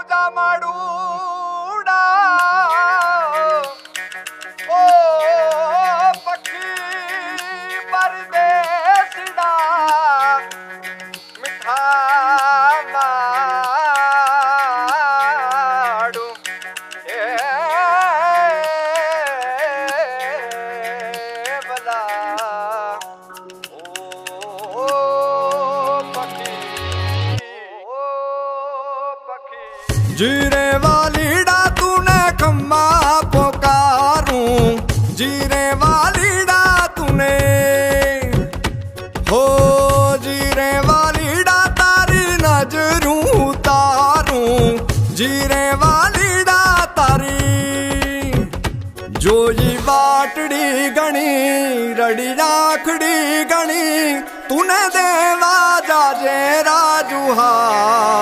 તુજા માડુડા ઓ પખી પરદેસડા મીઠા માડું એ ભલા ઓ પખી જીરે વાલીડા તુને ખમ્મા પોકારું જીરે વાલીડા તુને હો જીરે વાલીડા તારી નજરું તારું જીરે વાલીડા તારી જોઈ વાટડી ગણી રડી રાખડી ગણી તુને દેવા જાજે રાજુહાર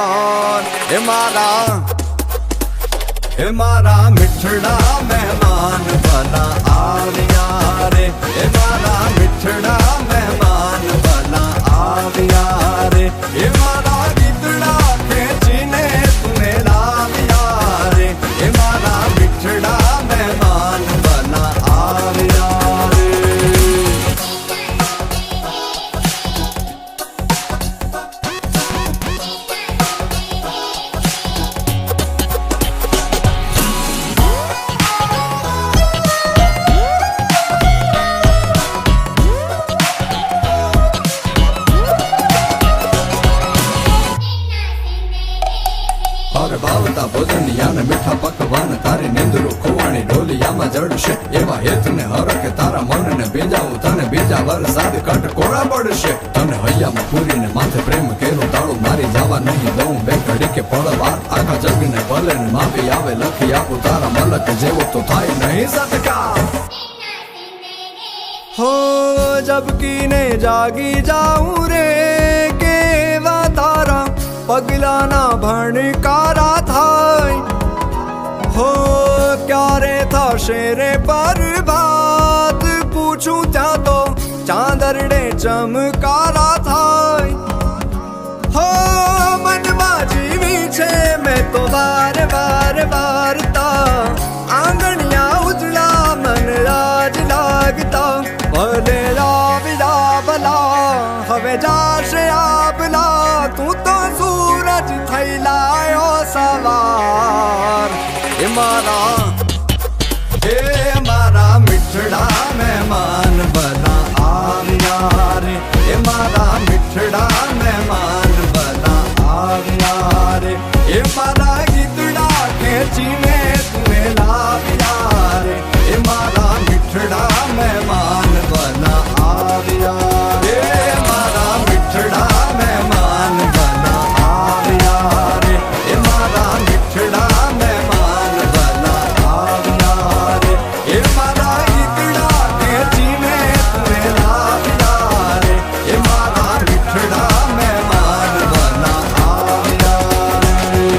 હે મારા મિઠડા મહેમાન ભલા આવ્યા રે હે મારા મિઠડા મહેમાન ભલા આવ્યા રે હે મારા ગીતડા ખેંચીને તુને લાવ્યા રે હે મારા મિઠડા મહેમાન ભલા આવ્યા રે બાવતા ભોજનિયા ને મીઠા પકવાન તારી નિંદરો ખોવાણી ઢોલિયામાં જડશે એવા હેતને હરકે તારા મનને ભેજાવું તને બીજા વરસાદ કટ કોળા પડશે તને હૈયામાં પૂરીને માથે પ્રેમ કેરો તાળું મારી જવા નહીં દઉં બે ઘડી કે પળવાર આખા જગને ભલે ને માફી આવે લખી આપું તારા મલક જેવો તો થાય નહીં સતકા હો જબકીને જાગી જાઉં રે કેવા તારા પગલાના ભણકારા થાય હો ક્યારે થશે રે બરબાદ પૂછું ત્યાં તો ચાંદરડે ચમકારા થાય હો મનમાં જીવી છે મેં તો વાર વારતા આંગણિયા ઉજળા મન રાજ લાગતા ભલે લાવડા ભલા હવે જાશે આબલા તું તો સૂરજ થઈ લાયો સવાર એ મારા મિઠડા મહેમાન ભલા આવ્યા રે એ મારા મિઠડા મહેમાન ભલા આવ્યા રે એ મારા ગીતડા ખેંચીને તુને લાવ્યા રે એ મારા મિઠડા મહેમાન ભલા આવ્યા રે મારા મિઠડા મહેમાન ભલા આવ્યા રે એ મારા મિઠડા મહેમાન ભલા આવ્યા રે એ મારા ગીતડા ખેંચીને તુને લાવ્યા રે એ મારા મિઠડા મહેમાન ભલા આવ્યા રે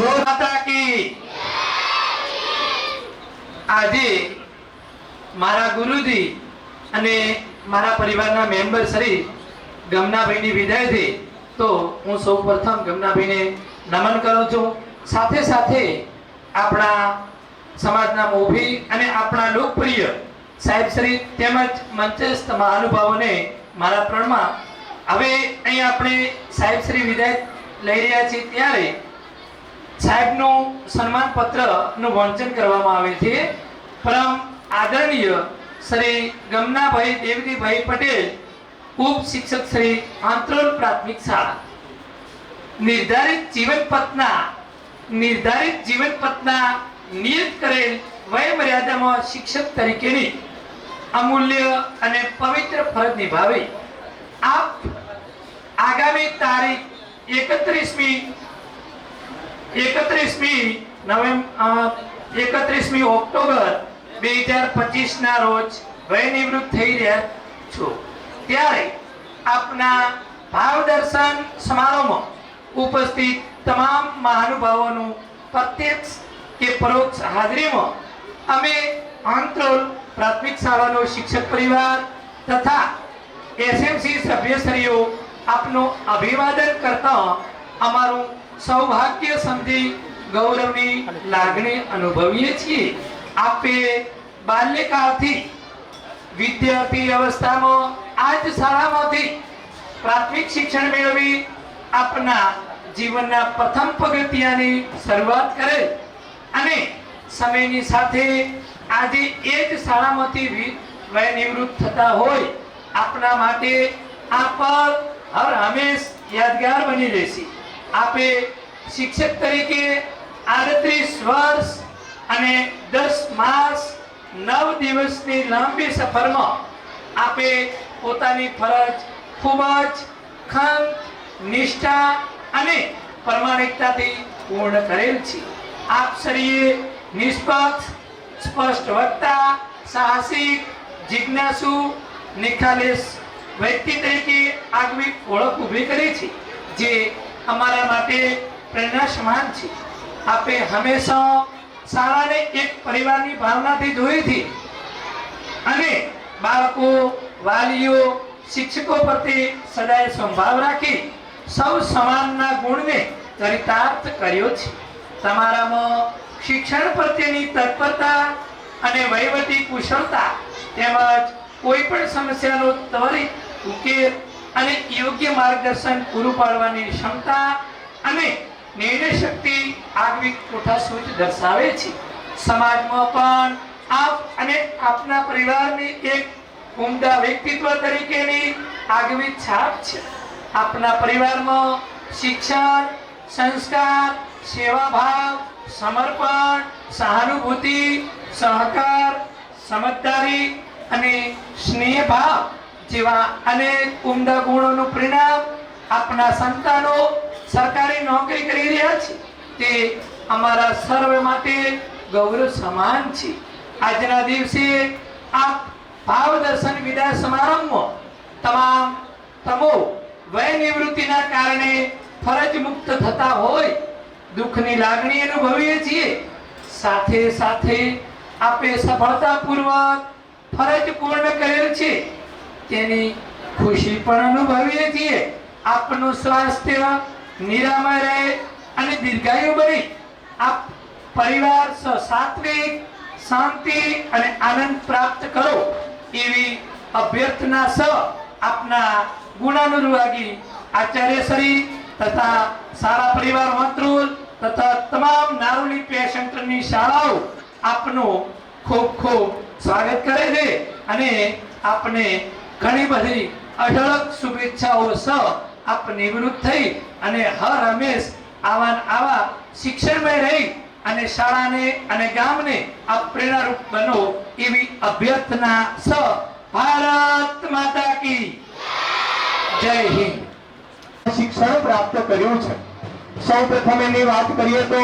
જો માતા કી આજે મારા ગુરુજી અને મારા પરિવારના મેમ્બર શ્રી ગમનાભાઈની વિદાયથી તો હું સૌપ્રથમ ગમનાભાઈને નમન કરું છું. સાથે સાથે આપણા સમાજના મોભી અને આપણા લોકપ્રિય સાહેબ શ્રી તેમજ મંચસ્થ મહાનુભાવોને મારા પ્રણામ. હવે અહીં આપણે સાહેબ શ્રી વિદાય લઈ રહ્યા છીએ ત્યારે સાહેબનું સન્માન પત્રનું વાંચન કરવામાં આવે છે. પરમ આદરણીય શ્રી ગમનાભાઈ દેવજીભાઈ પટેલ, ઉપ શિક્ષક શ્રી આંત્રોલ પ્રાથમિક શાળા, નિર્ધારિત જીવન પથના નિયત કરેલ વય મર્યાદામાં શિક્ષક તરીકેની અમૂલ્ય અને પવિત્ર ફરજ નિભાવી આપ આગામી તારીખ 31મી ઓક્ટોબર 2025 ના રોજ વય નિવૃત્ત થઈ રહ્યા છો. ત્યારે આપના ભાવ દર્શન સમારોહમાં ઉપસ્થિત તમામ મહાનુભાવોનું પ્રત્યક્ષ કે પરોક્ષ હાજરીમાં અમે આંત્રોલ પ્રાથમિક શાળાનો શિક્ષક પરિવાર તથા એસએમસી સભ્યશ્રીઓ આપનું અભિવાદન કરતા અમારું સૌભાગ્ય સમજી ગૌરવની લાગણી અનુભવીએ છીએ. આપે બાલ્યકાળથી વિદ્યાર્થી અવસ્થામાં આ જ શાળામાંથી પ્રાથમિક શિક્ષણ મેળવી આપના જીવનના પ્રથમ પગથિયાની શરૂઆત કરેલ અને સમયની સાથે આજે એ જ શાળામાંથી વય નિવૃત્ત થતા હોય આપના માટે આ પળ હર હંમેશ યાદગાર બની રહેશે. આપે શિક્ષક તરીકે 38 વર્ષ અને 10 માસ 9 દિવસની લાંબી સફરમાં આપે પોતાની ફરજ ખૂબ જ ખંત, નિષ્ઠા અને પ્રમાણિકતાથી પૂર્ણ કરેલ છે. આપ શ્રીએ નિષ્પક્ષ, સ્પષ્ટ વક્તા, સાહસિક, જિજ્ઞાસુ, નિખાલસ વ્યક્તિ તરીકે આગવી ઓળખ ઊભી કરી છે, જે અમારા માટે પ્રેરણા સમાન છે. આપે હંમેશા શાળાને એક પરિવારની ભાવનાથી જોઈ છે અને બાળકો, વાલીઓ, શિક્ષકો પ્રત્યે સદાય સંભાવ રાખી સૌ સમાનના ગુણને ચરિતાર્થ કર્યો છે. તમારામાં શિક્ષણ પ્રત્યેની તત્પરતા અને વહીવટી કુશળતા તેમજ કોઈ પણ સમસ્યાનો ત્વરિત ઉકેલ અને યોગ્ય માર્ગદર્શન પૂરું પાડવાની ક્ષમતા અને નિર્ણય શક્તિ આગવી કોઠાસૂઝ દર્શાવે છે. સમાજમાં પણ આપ અને આપના પરિવારની એક ઉમદા વ્યક્તિત્વ તરીકેની આગવી છાપ છે. આપના પરિવારમાં શિક્ષણ, સંસ્કાર, સેવાભાવ, સમર્પણ, સહાનુભૂતિ, સહકાર, સમજદારી અને સ્નેહભાવ જેવા અનેક ઉમદા ગુણોનું પરિણામ આપના સંતાનો સરકારી નોકરી કરી રહ્યા છે. તે અમારા સર્વ માટે ગૌરવ સમાન છે. આજના દિવસે આપ ભાવ દર્શન વિદાય સમારંભમાં તમો વય નિવૃત્તિના કારણે ફરજ મુક્ત થતા હોય દુઃખની લાગણી અનુભવીએ છીએ. સાથે સાથે આપે સફળતાપૂર્વક ફરજ પૂર્ણ કરેલ છે તેની ખુશી પણ અનુભવીએ છીએ. આપનું સ્વાસ્થ્ય નિરામય રહે અને દીર્ઘાયુ બની આપ પરિવાર સાત્વિક, શાંતિ અને આનંદ પ્રાપ્ત કરો એવી અભ્યર્થના સહ આપના ગુણાનુરાગી આચાર્ય શ્રી તથા સારા પરિવાર મંત્રુલ તથા તમામ નારોલી પે સેન્ટરની શાળાઓ આપનું ખૂબ ખૂબ સ્વાગત કરે છે અને આપને ઘણી બધી અઢળક શુભેચ્છાઓ સહ આપ નિવૃત્ત થઈ અને હર હંમેશ આવા શિક્ષણમય રહી અને શાળાને અને ગામને આપ પ્રેરણારૂપ બનો એવી અભ્યર્થના સહ ભારત માતા કી જય હિન્દ. શિક્ષણ પ્રાપ્ત કર્યું છે. સૌપ્રથમ એની વાત કરીએ તો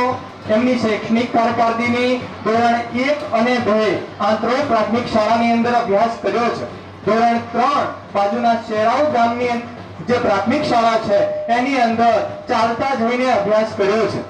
એમની શૈક્ષણિક કારકિર્દીની ધોરણ 1 અને 2 આંત્રોલ પ્રાથમિક શાળાની અંદર અભ્યાસ કર્યો છે. ધોરણ 3 બાજુના શેરાવ ગામની જે પ્રાથમિક શાળા છે એની અંદર ચાલતા જઈને અભ્યાસ કર્યો છે.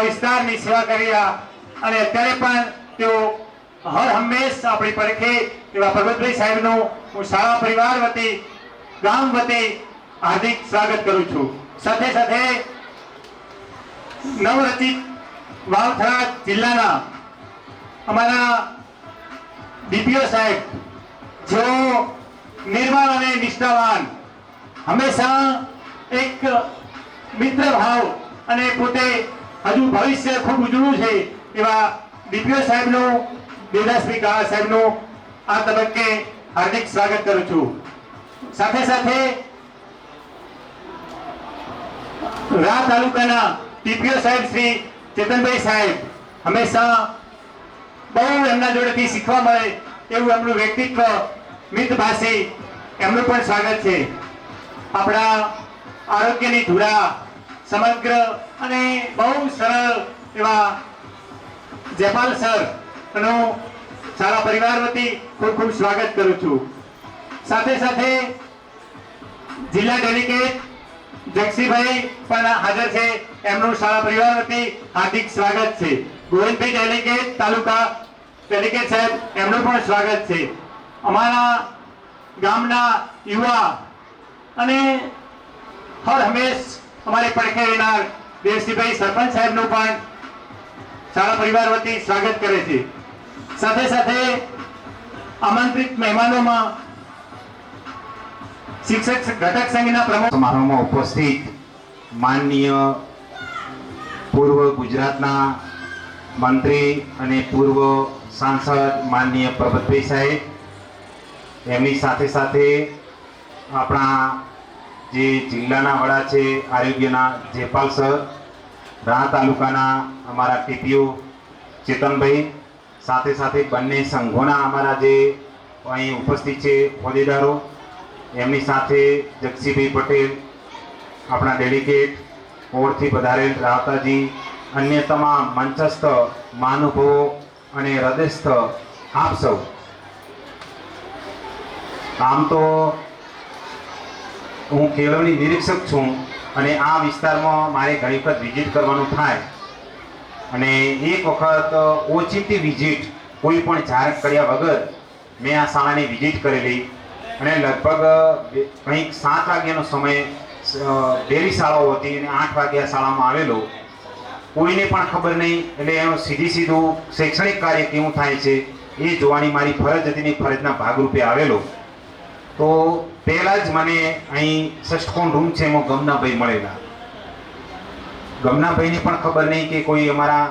વિસ્તારની સેવા કર્યા અને અત્યારે પણ તેઓ હર હંમેશ આપણી પરખે એવા પરબતભાઈ સાહેબનું હું શાળા પરિવાર વતી ગામ વતી હાર્દિક સ્વાગત કરું છું. સાથે સાથે નવરચિત વાવથરા જિલ્લાના અમારા ડીપીઓ સાહેબ જેઓ નિર્મળ અને નિષ્ઠાવાન હંમેશા એક મિત્ર ભાવ અને પોતે હજુ ભવિષ્ય ખૂબ ઉજળું છે એવા ડીપીઓ સાહેબનું દેવદાસભાઈ કાળા સાહેબનું આ તબક્કે હાર્દિક સ્વાગત કરું છું. સાથે સાથે રા તાલુકાના ડીપીઓ સાહેબ શ્રી ચેતનભાઈ સાહેબ હંમેશા બહુ એમના જોડેથી શીખવા મળે એવું એમનું વ્યક્તિત્વ મિતભાષી એમનું પણ સ્વાગત છે. આપણા આરોગ્યની ધુરા સમગ્ર અને બહુ સરળ એવા જયપાલ સર નું શાળા પરિવાર વતી ખૂબ ખૂબ સ્વાગત કરું છું. સાથે સાથે જિલ્લા ડેલિગેટ જગસીભાઈ પણ હાજર છે, એમનું શાળા પરિવાર વતી હાર્દિક સ્વાગત છે. ગોવિંદભાઈ ડેલિગેટ તાલુકા ડેલિગેટ સાહેબ એમનું પણ સ્વાગત છે. અમારા ગામના યુવા અને હર હંમેશ અમારે પડખે રહેનાર દેવસિંહભાઈ સરપંચ સાહેબનું પણ શાળા પરિવાર વતી સ્વાગત કરે છે. સાથે સાથે આમંત્રિત મહેમાનોમાં શિક્ષક ઘટક સંઘના પ્રમુખ સમારોહમાં ઉપસ્થિત માનનીય પૂર્વ ગુજરાતના મંત્રી અને પૂર્વ સાંસદ માનનીય પરબતભાઈ સાહેબ, એમની સાથે સાથે આપણા જે જિલ્લાના વડા છે આરોગ્યના જયપાલ સર, રા તાલુકાના અમારા ટીપીઓ ચેતનભાઈ, સાથે સાથે બંને સંઘોના અમારા જે અહીં ઉપસ્થિત છે હોદ્દેદારો, એમની સાથે જગસીભાઈ પટેલ, આપણા ડેલિગેટ કોરથી પધારેલ રાવતાજી, અન્ય તમામ મંચસ્થ મહાનુભાવો અને હૃદયસ્થ આપ સૌ. આમ તો હું કેળવણી નિરીક્ષક છું અને આ વિસ્તારમાં મારે ઘણી વખત વિઝિટ કરવાનું થાય અને એક વખત ઓચિંતી વિઝિટ કોઈ પણ જાહેરાત કર્યા વગર મેં આ શાળાની વિઝિટ કરેલી અને લગભગ કંઈક 7 વાગ્યાનો સમય ડેરી શાળાઓ હતી અને 8 વાગ્યા શાળામાં આવેલો. કોઈને પણ ખબર નહીં, એટલે એનું સીધું શૈક્ષણિક કાર્ય કેવું થાય છે એ જોવાની મારી ફરજ હતી ને ફરજના ભાગરૂપે આવેલો. તો પહેલા જ મને અહીં ષષ્ઠકોણ રૂમ છે એમાં ગમનાભાઈ મળેલા. ગમનાભાઈને પણ ખબર નહીં કે કોઈ અમારા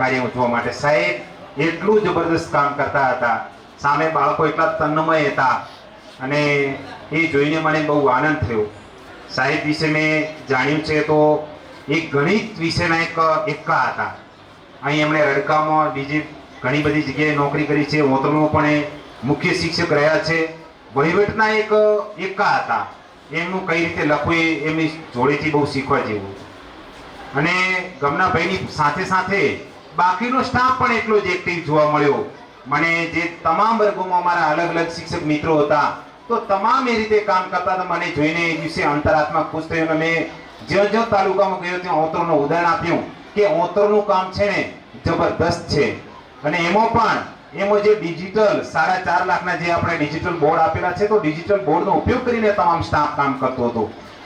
કાર્ય જોવા માટે. સાહેબ એટલું જબરદસ્ત કામ કરતા હતા, સામે બાળકો એટલા તન્મય હતા અને એ જોઈને મને બહુ આનંદ થયો. સાહેબ વિશે મેં જાણ્યું છે તો એક ગણિત વિશેના એકા હતા. અહીં એમણે રડકામાં બીજી ઘણી બધી જગ્યાએ નોકરી કરી છે. ઓતરમાં પણ એ મુખ્ય શિક્ષક રહ્યા છે. વહીવટના એકા હતા. એમનું કઈ રીતે લખવું એ એમની જોડેથી બહુ શીખવા જેવું. અને ગમનાભાઈની સાથે સાથે બાકીનો સ્ટાફ પણ એટલો જ એક્ટિવ જોવા મળ્યો મને. જે તમામ વર્ગોમાં મારા અલગ અલગ શિક્ષક મિત્રો હતા તો તમામ એ રીતે કામ કરતા હતા. મને જોઈને એ દિવસે અંતરાત્મા ખુશ થયો અને મેં જ્યાં તાલુકામાં ગયો ત્યાં ઓતરનું ઉદાહરણ આપ્યું કે ઓતરનું કામ છે ને જબરદસ્ત છે. અને એમાં જે ડિજિટલ 4.5 લાખના જે આપણે ડિજિટલ બોર્ડ આપેલા છે તો ડિજિટલ બોર્ડનો ઉપયોગ કરીને તમામ સ્ટાફ કામ કરતો હતો.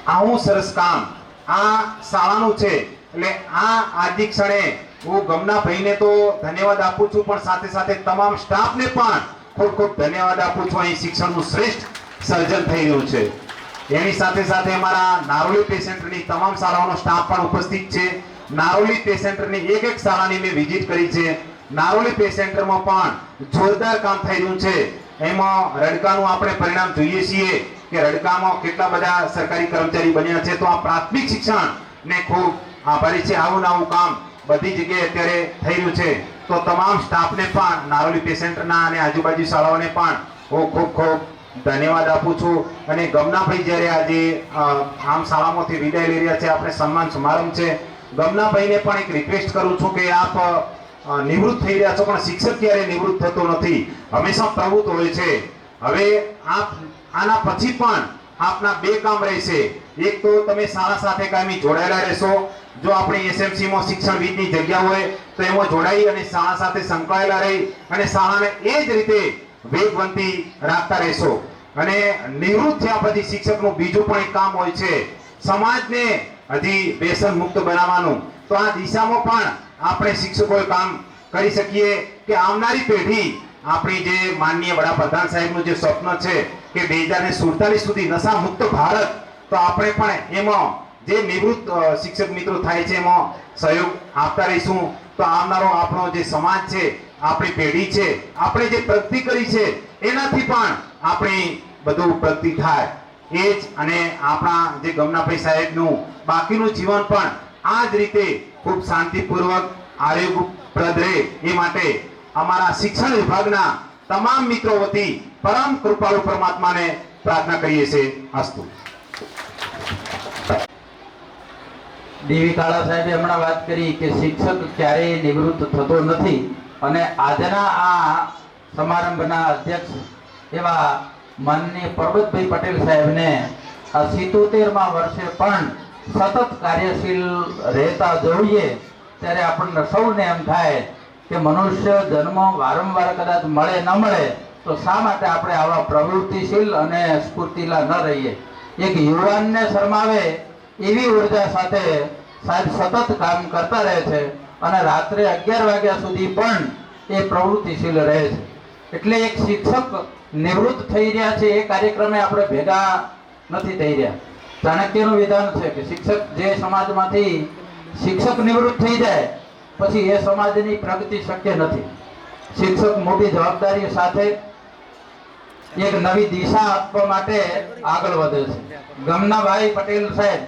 આવું સરસ કામ આ શાળાનું છે. એટલે આ આજની ક્ષણે હું ગમનાભાઈને તો ધન્યવાદ આપું છું, પણ સાથે સાથે તમામ સ્ટાફને પણ ખૂબ ખૂબ ધન્યવાદ આપું છું. અહીં શિક્ષણનું શ્રેષ્ઠ સર્જન થઈ રહ્યું છે. એની સાથે સાથે અમારા નારોલી પે સેન્ટરની તમામ શાળાઓનો સ્ટાફ પણ ઉપસ્થિત છે. નારોલી પે સેન્ટરની એક શાળાની મેં વિઝિટ કરી છે. નારોલી પે સેન્ટરમાં પણ જોરદાર કામ થઈ રહ્યું છે. એમાં રડકાનું આપણે પરિણામ જોઈએ છીએ કે રડકામાં કેટલા બધા સરકારી કર્મચારી બન્યા છે. તો આ પ્રાથમિક શિક્ષણ ને ખૂબ આભારી છે. આવું કામ બધી જગ્યાએ અત્યારે થઈ રહ્યું છે. તો તમામ સ્ટાફને પણ નારોલી પે સેન્ટરના અને આજુબાજુ શાળાઓને પણ હું ખૂબ ખૂબ ધન્યવાદ આપું છું. અને ગમનાભાઈ જ્યારે આજે આમ શાળામાંથી વિદાય લઈ રહ્યા છે, આપણે સન્માન સમારંભ છે. ગમનાભાઈને પણ એક રિક્વેસ્ટ કરું છું કે આપ નિવૃત્ત થઈ રહ્યા છો, પણ શિક્ષક ક્યારે નિવૃત્ત થતો નથી, હંમેશા પ્રવૃત્ત હોય છે. હવે આપ આના પછી પણ આપના 2 કામ રહેશે. એક તો તમે શાળા સાથે કાયમી જોડાયેલા રહેશો. જો આપણી એસએમસી માં શિક્ષણવિદની જગ્યા હોય તો એમાં જોડાઈ અને શાળા સાથે સંકળાયેલા રહી અને શાળાને એ જ રીતે વેગવંતી રાખતા રહેશો. અને નિવૃત્ત થયા પછી શિક્ષકનું બીજું પણ એક કામ હોય છે, સમાજને હજી વ્યસન મુક્ત બનાવવાનું. તો આ દિશામાં પણ આપણે શિક્ષકોએ કામ કરી શકીએ કે આવનારી પેઢી આપણી જે માનનીય વડાપ્રધાન સાહેબનું જે સ્વપ્ન છે કે 2047 સુધી નશા મુક્ત ભારત, તો આપણે પણ એમાં જે નિવૃત્ત શિક્ષક મિત્રો થાય છે એમાં સહયોગ આપતા રહીશું. તો આવનારો આપણો જે સમાજ છે, આપણી પેઢી છે, આપણે જે પ્રગતિ કરી છે એનાથી પણ આપણી બધું પ્રગતિ થાય એ જ. અને આપણા જે ગમનાભાઈ સાહેબનું બાકીનું જીવન પણ આ જ રીતે ખૂબ શાંતિપૂર્વક આરોગ્યપ્રદ રહે એ માટે અમારા શિક્ષણ વિભાગના તમામ મિત્રો વતી પરમ કૃપાળુ પરમાત્માને પ્રાર્થના કરીએ છીએ. અસ્તુ. ડીવી કાળા સાહેબે હમણાં વાત કરી કે શિક્ષક ક્યારેય નિવૃત્ત થતો નથી અને આજના આ સમારંભના અધ્યક્ષ એવા માનનીય પરબતભાઈ પટેલ સાહેબને આ 77મા વર્ષે પણ સતત કાર્યશીલ રહેતા જોઈએ ત્યારે આપણને સૌને એમ થાય કે મનુષ્ય જન્મ વારંવાર કદાચ મળે ન મળે તો શા માટે આપણે આવા પ્રવૃત્તિશીલ અને સ્ફૂર્તિલા ન રહીએ. એક યુવાનને શરમાવે એવી ઉર્જા સાથે સાહેબ સતત કામ કરતા રહે છે અને રાત્રે 11 વાગ્યા સુધી પણ એ પ્રવૃત્તિશીલ રહે છે. એટલે એક શિક્ષક નિવૃત્ત થઈ રહ્યા છે એ કાર્યક્રમે આપણે ભેગા નથી થઈ રહ્યા. ચાણક્યનું વિધાન છે કે શિક્ષક જે સમાજમાંથી શિક્ષક નિવૃત્ત થઈ જાય પછી એ સમાજની પ્રગતિ શક્ય નથી. શિક્ષક મોટી જવાબદારી સાથે એક નવી દિશા આપવા માટે આગળ વધે છે. ગમનાભાઈ પટેલ સાહેબ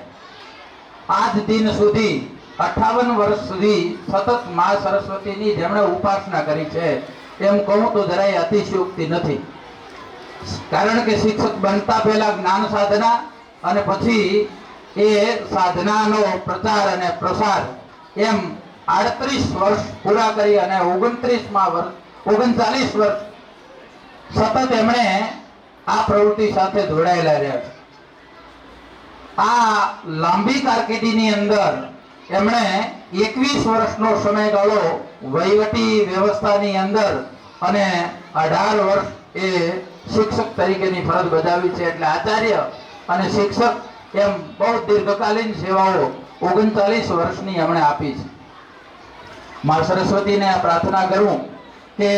આજ દિન સુધી 58 વર્ષ સુધી સતત મા સરસ્વતીની જેમણે ઉપાસના કરી છે એમ કહું તો જરાય અતિશયોક્તિ નથી. કારણ કે શિક્ષક બનતા પહેલા જ્ઞાન સાધના અને પછી એ સાધનાનો પ્રચાર અને પ્રસાર એમ 38 વર્ષ પૂરા કરી અને 39 વર્ષ સતત એમણે આ પ્રવૃત્તિ સાથે જોડાયેલા રહ્યા છે. આ લાંબી કારકિર્દીની અંદર એમણે 21 વર્ષનો સમયગાળો વહીવટી વ્યવસ્થાની અંદર અને 18 વર્ષ એ શિક્ષક તરીકેની ફરજ બજાવી છે. એટલે આચાર્ય અને શિક્ષક એમ બહુ દીર્ઘકાલીન સેવાઓ 39 વર્ષની એમણે આપી છે. મા સરસ્વતીને આ પ્રાર્થના કરું કે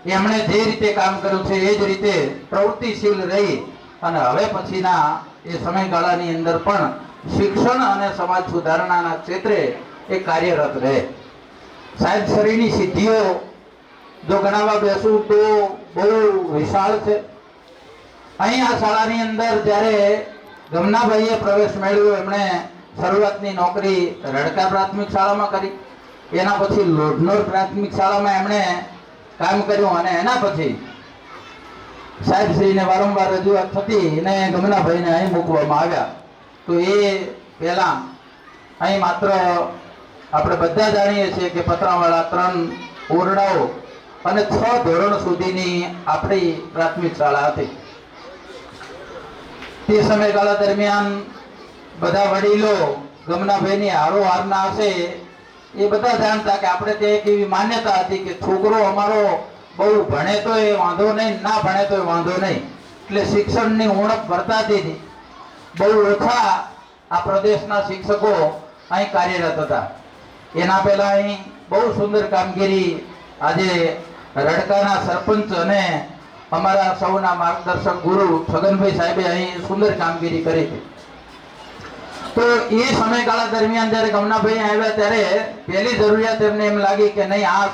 એમણે જે રીતે કામ કર્યું છે એ જ રીતે પ્રવૃત્તિશીલ રહી અને હવે પછીના એ સમયગાળાની અંદર પણ શિક્ષણ અને સમાજ સુધારણાના ક્ષેત્રે એ કાર્યરત રહે. સાહેબ શ્રીની સિદ્ધિઓ જો ગણાવવા બેસું તો બહુ વિશાળ છે. અહીં આ શાળાની અંદર જ્યારે ગમનાભાઈએ પ્રવેશ મેળવ્યો, એમણે શરૂઆતની નોકરી રડકા પ્રાથમિક શાળામાં કરી, એના પછી લોઢનોર પ્રાથમિક શાળામાં એમણે કામ કર્યું અને એના પછી સાહેબ શ્રીને વારંવાર રજૂઆત થતી અને ગમનાભાઈને અહીં મૂકવામાં આવ્યા. તો એ પહેલા અહીં માત્ર આપણે બધા જાણીએ છીએ કે પતરાવાળા 3 ઓરડાઓ અને 6 ધોરણ સુધીની આપણી પ્રાથમિક શાળા હતી. તે સમયગાળા દરમિયાન બધા વડીલો ગમનાભાઈની હારોહારના હશે એ બધા જાણતા કે આપણે ત્યાં એક એવી માન્યતા હતી કે છોકરો અમારો બહુ ભણે તો એ વાંધો નહીં, ના ભણે તો એ વાંધો નહીં. એટલે શિક્ષણની ઉણપ વર્તાતી હતી. બહુ ઓછા આ પ્રદેશના શિક્ષકો અહીં કાર્યરત હતા. એના પહેલા અહીં બહુ સુંદર કામગીરી આજે રડકાના સરપંચ અને અમારા સૌના માર્ગદર્શક ગુરુ છગનભાઈ સાહેબે અહીં સુંદર કામગીરી કરી હતી. તો એ સમયગાળા દરમિયાન જ્યારે ગમનાભાઈ આવ્યા ત્યારે પહેલી જરૂરિયાત એમને એમ લાગી કે નહીં, આ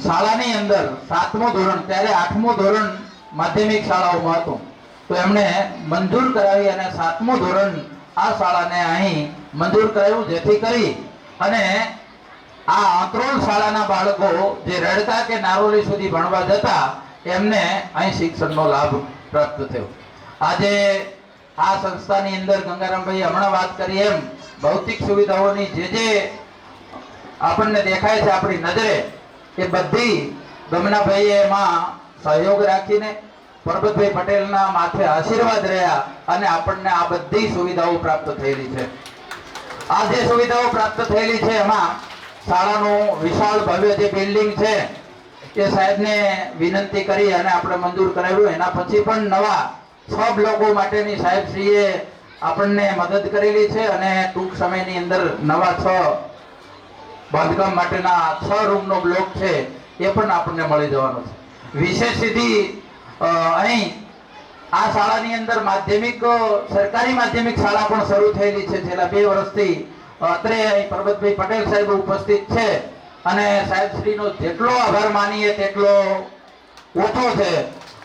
શાળાની અંદર 7મું ધોરણ, ત્યારે 8મું ધોરણ માધ્યમિક શાળાઓમાં હતું, તો એમણે મંજૂર કરાવી અને 7મું ધોરણ આ શાળાને અહીં મંજૂર કરાવ્યું, જેથી કરી અને આ આંતરોલ શાળાના બાળકો જે રડકા કે નારોલી સુધી ભણવા જતા એમને અહીં શિક્ષણનો લાભ પ્રાપ્ત થયો. આજે આ સંસ્થાની અંદર ગંગારામભાઈ હમણાં વાત કરી એમ ભૌતિક સુવિધાઓની જે આપણને દેખાય છે આપણી નજરે, એ બધી ગમનાભાઈએ એમાં સહયોગ રાખીને પરબતભાઈ પટેલના માથે આશીર્વાદ રહ્યા અને આપણને આ બધી સુવિધાઓ પ્રાપ્ત થયેલી છે. આ જે સુવિધાઓ પ્રાપ્ત થયેલી છે એમાં શાળાનું વિશાળ ભવ્ય જે બિલ્ડિંગ છે એ સાહેબને વિનંતી કરી અને આપણે મંજૂર કરાવ્યું. એના પછી પણ નવા 6 બ્લોકો માટેની સાહેબશ્રીએ આપણને મદદ કરેલી છે અને ટૂંક સમયની અંદર નવા 6 બાંધકામ માટેના 6 રૂમનો બ્લોક છે એ પણ આપણને મળી જવાનો છે. વિશેષ સિદ્ધિ અહીં આ શાળાની અંદર માધ્યમિક સરકારી માધ્યમિક શાળા પણ શરૂ થયેલી છે. છેલ્લા 2 વર્ષથી અત્રે અહીં પરબતભાઈ પટેલ સાહેબ ઉપસ્થિત છે અને સાહેબશ્રીનો જેટલો આભાર માનીએ તેટલો ઓછો છે.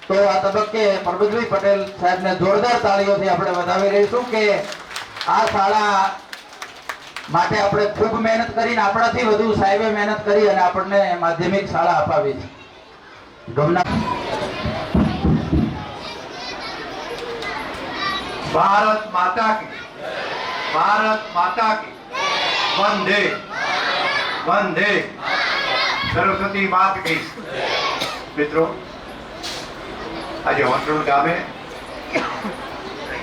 તો આ તબક્કે પરબતભાઈ પટેલ સાહેબને જોરદાર તાળીઓથી આપણે વધાવી રહીશું કે આ શાળા માટે આપણે ખૂબ મહેનત કરીને આપણાથી વધુ સાહેબે મહેનત કરી અને આપણને માધ્યમિક શાળા અપાવી છે. भारत माता की, भारत माता की, वंदे वंदे सरस्वती माता की. મિત્રો, આજે આંતરોલ ગામે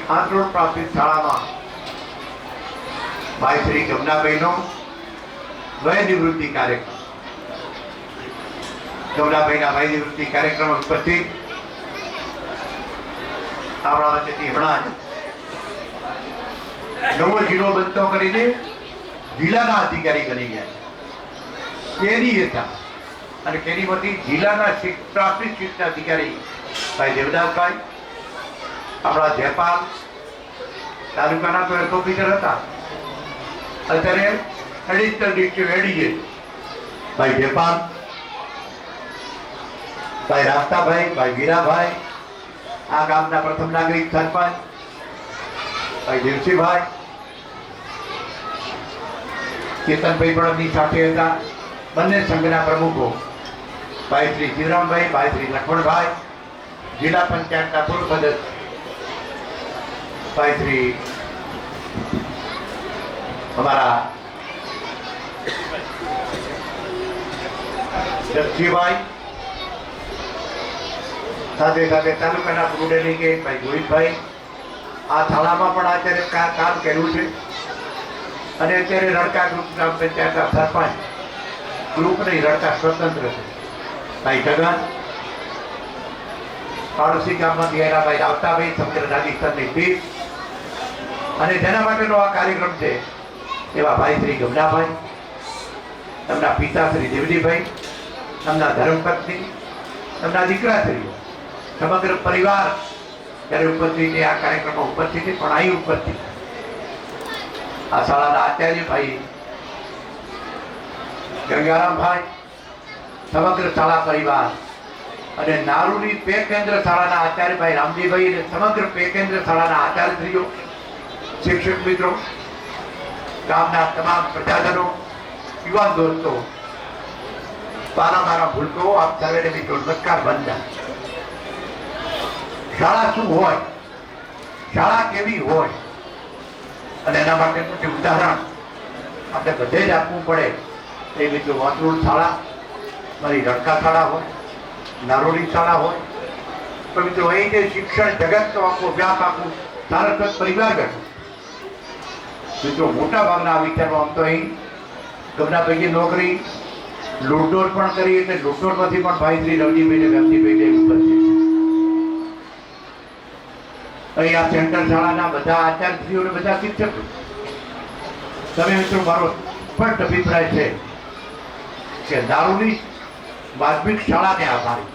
આંતરોલ પ્રાથમિક શાળામાં ભાઈ શ્રી ગમનાભાઈનો વય નિવૃત્તિ કાર્યક્રમ, ગમનાભાઈના વય નિવૃત્તિ કાર્યક્રમ ઉપસ્થિત આપણા વચ્ચેથી હમણાં નવો જિલ્લો બનતો કરીને જિલ્લાના અધિકારી બની ગયા. કેરી હતા અને કેરીમાંથી જિલ્લાના પ્રાથમિક શિક્ષણ અધિકારી ભાઈ દેવદાસભાઈ, આપણા જયપાલ તાલુકાના તો હેલ્થ ઓફિસર હતા, અત્યારે એડિશનલ ડિસ્ટ્રિક્ટ એડીએ ભાઈ જયપાલ, ભાઈ રાસ્તાભાઈ, ભાઈ વીરાભાઈ, આ ગામના પ્રથમ નાગરિક સરપંચ ભાઈ દેવસીભાઈ, કેતનભાઈ પણ એમની સાથે હતા. બંને સંઘના પ્રમુખો ભાઈ શ્રી શિવરામભાઈ, ભાઈ શ્રી લક્ષ્મણભાઈ, જિલ્લા પંચાયતના પૂર્વ સદસ્ય ભાઈ શ્રી અમારા જગજીભાઈ, સાથે સાથે તાલુકાના પૂર્વ ડેલીગેટ ભાઈ ગોવિંદભાઈ, આ શાળામાં પણ અત્યારે કામ કર્યું છે અને અત્યારે રડકા ગ્રુપ ગ્રામ પંચાયતના સરપંચ ગ્રુપ નહીં, રડકા સ્વતંત્ર છે ભાઈ જગન, પાડોશી ગામમાંથી એના ભાઈ આવતાભાઈ, સમગ્ર રાજસ્થાનની ટીમ, અને જેના માટેનો આ કાર્યક્રમ છે એવા ભાઈ શ્રી ગમનાભાઈ, એમના પિતા શ્રી દેવજીભાઈ, એમના ધર્મપત્ની, એમના દીકરાશ્રીઓ, સમગ્ર પરિવાર ત્યારે ઉપસ્થિત આ કાર્યક્રમમાં ઉપસ્થિત છે. પણ અહીં ઉપસ્થિત આ શાળાના આચાર્ય ભાઈ ગંગારામભાઈ, સમગ્ર શાળા પરિવાર અને નારુની પે કેન્દ્ર શાળાના આચાર્ય ભાઈ રામજીભાઈ અને સમગ્ર પે કેન્દ્ર શાળાના આચાર્યશ્રીઓ, શિક્ષક મિત્રો, ગામના તમામ પ્રજાજનો, યુવાન દોસ્તો, મારા ભૂલકો, આપ સર્વેને મિત્રો નમસ્કાર વંદન. શાળા શું હોય, શાળા કેવી હોય અને એના માટેનું જે ઉદાહરણ આપણે બધે જ આપવું પડે એ મિત્રો વાંસરોડ શાળા, મારી રડકા શાળા હોય, નારોલી શાળા હોય, તો મિત્રો અહીં જે શિક્ષણ જગતનો આખો વ્યાપ આખું સારસ્વત પરિવાર ગયું. મિત્રો મોટા ભાગના આ વિચારમાં આમ તો અહીં ગમનાભાઈની નોકરી લૂંટોર પણ કરી, એટલે લૂંટોરમાંથી પણ ભાઈ શ્રી રવજીભાઈ ને વેમજીભાઈ ઉપસ્થિત છે. અહીં આ સેન્ટર શાળાના બધા આચાર્યશ્રીઓ ને બધા શિક્ષકો, તમે મિત્રો મારો સ્પષ્ટ અભિપ્રાય છે કે નારોલી વાસ્તવિક શાળાને આભારી,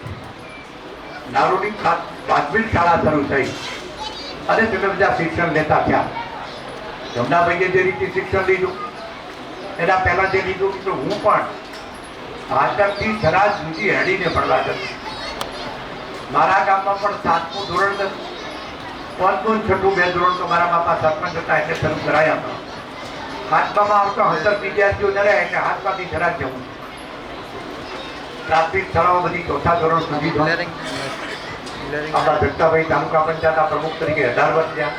નારોલી વાસ્તવિક શાળા શરૂ થઈ અને તમે બધા શિક્ષણ લેતા થયા. જમનાભાઈએ જે રીતે શિક્ષણ લીધું એના પહેલા જે લીધું મિત્રો હું પણ આચારથી થરાદ સુધી હેડીને ભણવા જતો. મારા ગામમાં પણ 7મું ધોરણ હતું, 5મું 6મું 2 ધોરણ તો મારા બાપા સરપંચ હતા એટલે શરૂ કરાયા હતા. હાથમાં આવતો 17 વિદ્યાર્થીઓ ન રહ્યા એટલે હાથમાંથી થરાદ જવું. પ્રાથમિક શાળાઓ બધી 4થા ધોરણ સુધી આપણા જગતાભાઈ તાલુકા પંચાયતના પ્રમુખ તરીકે 18 વર્ષ થયા.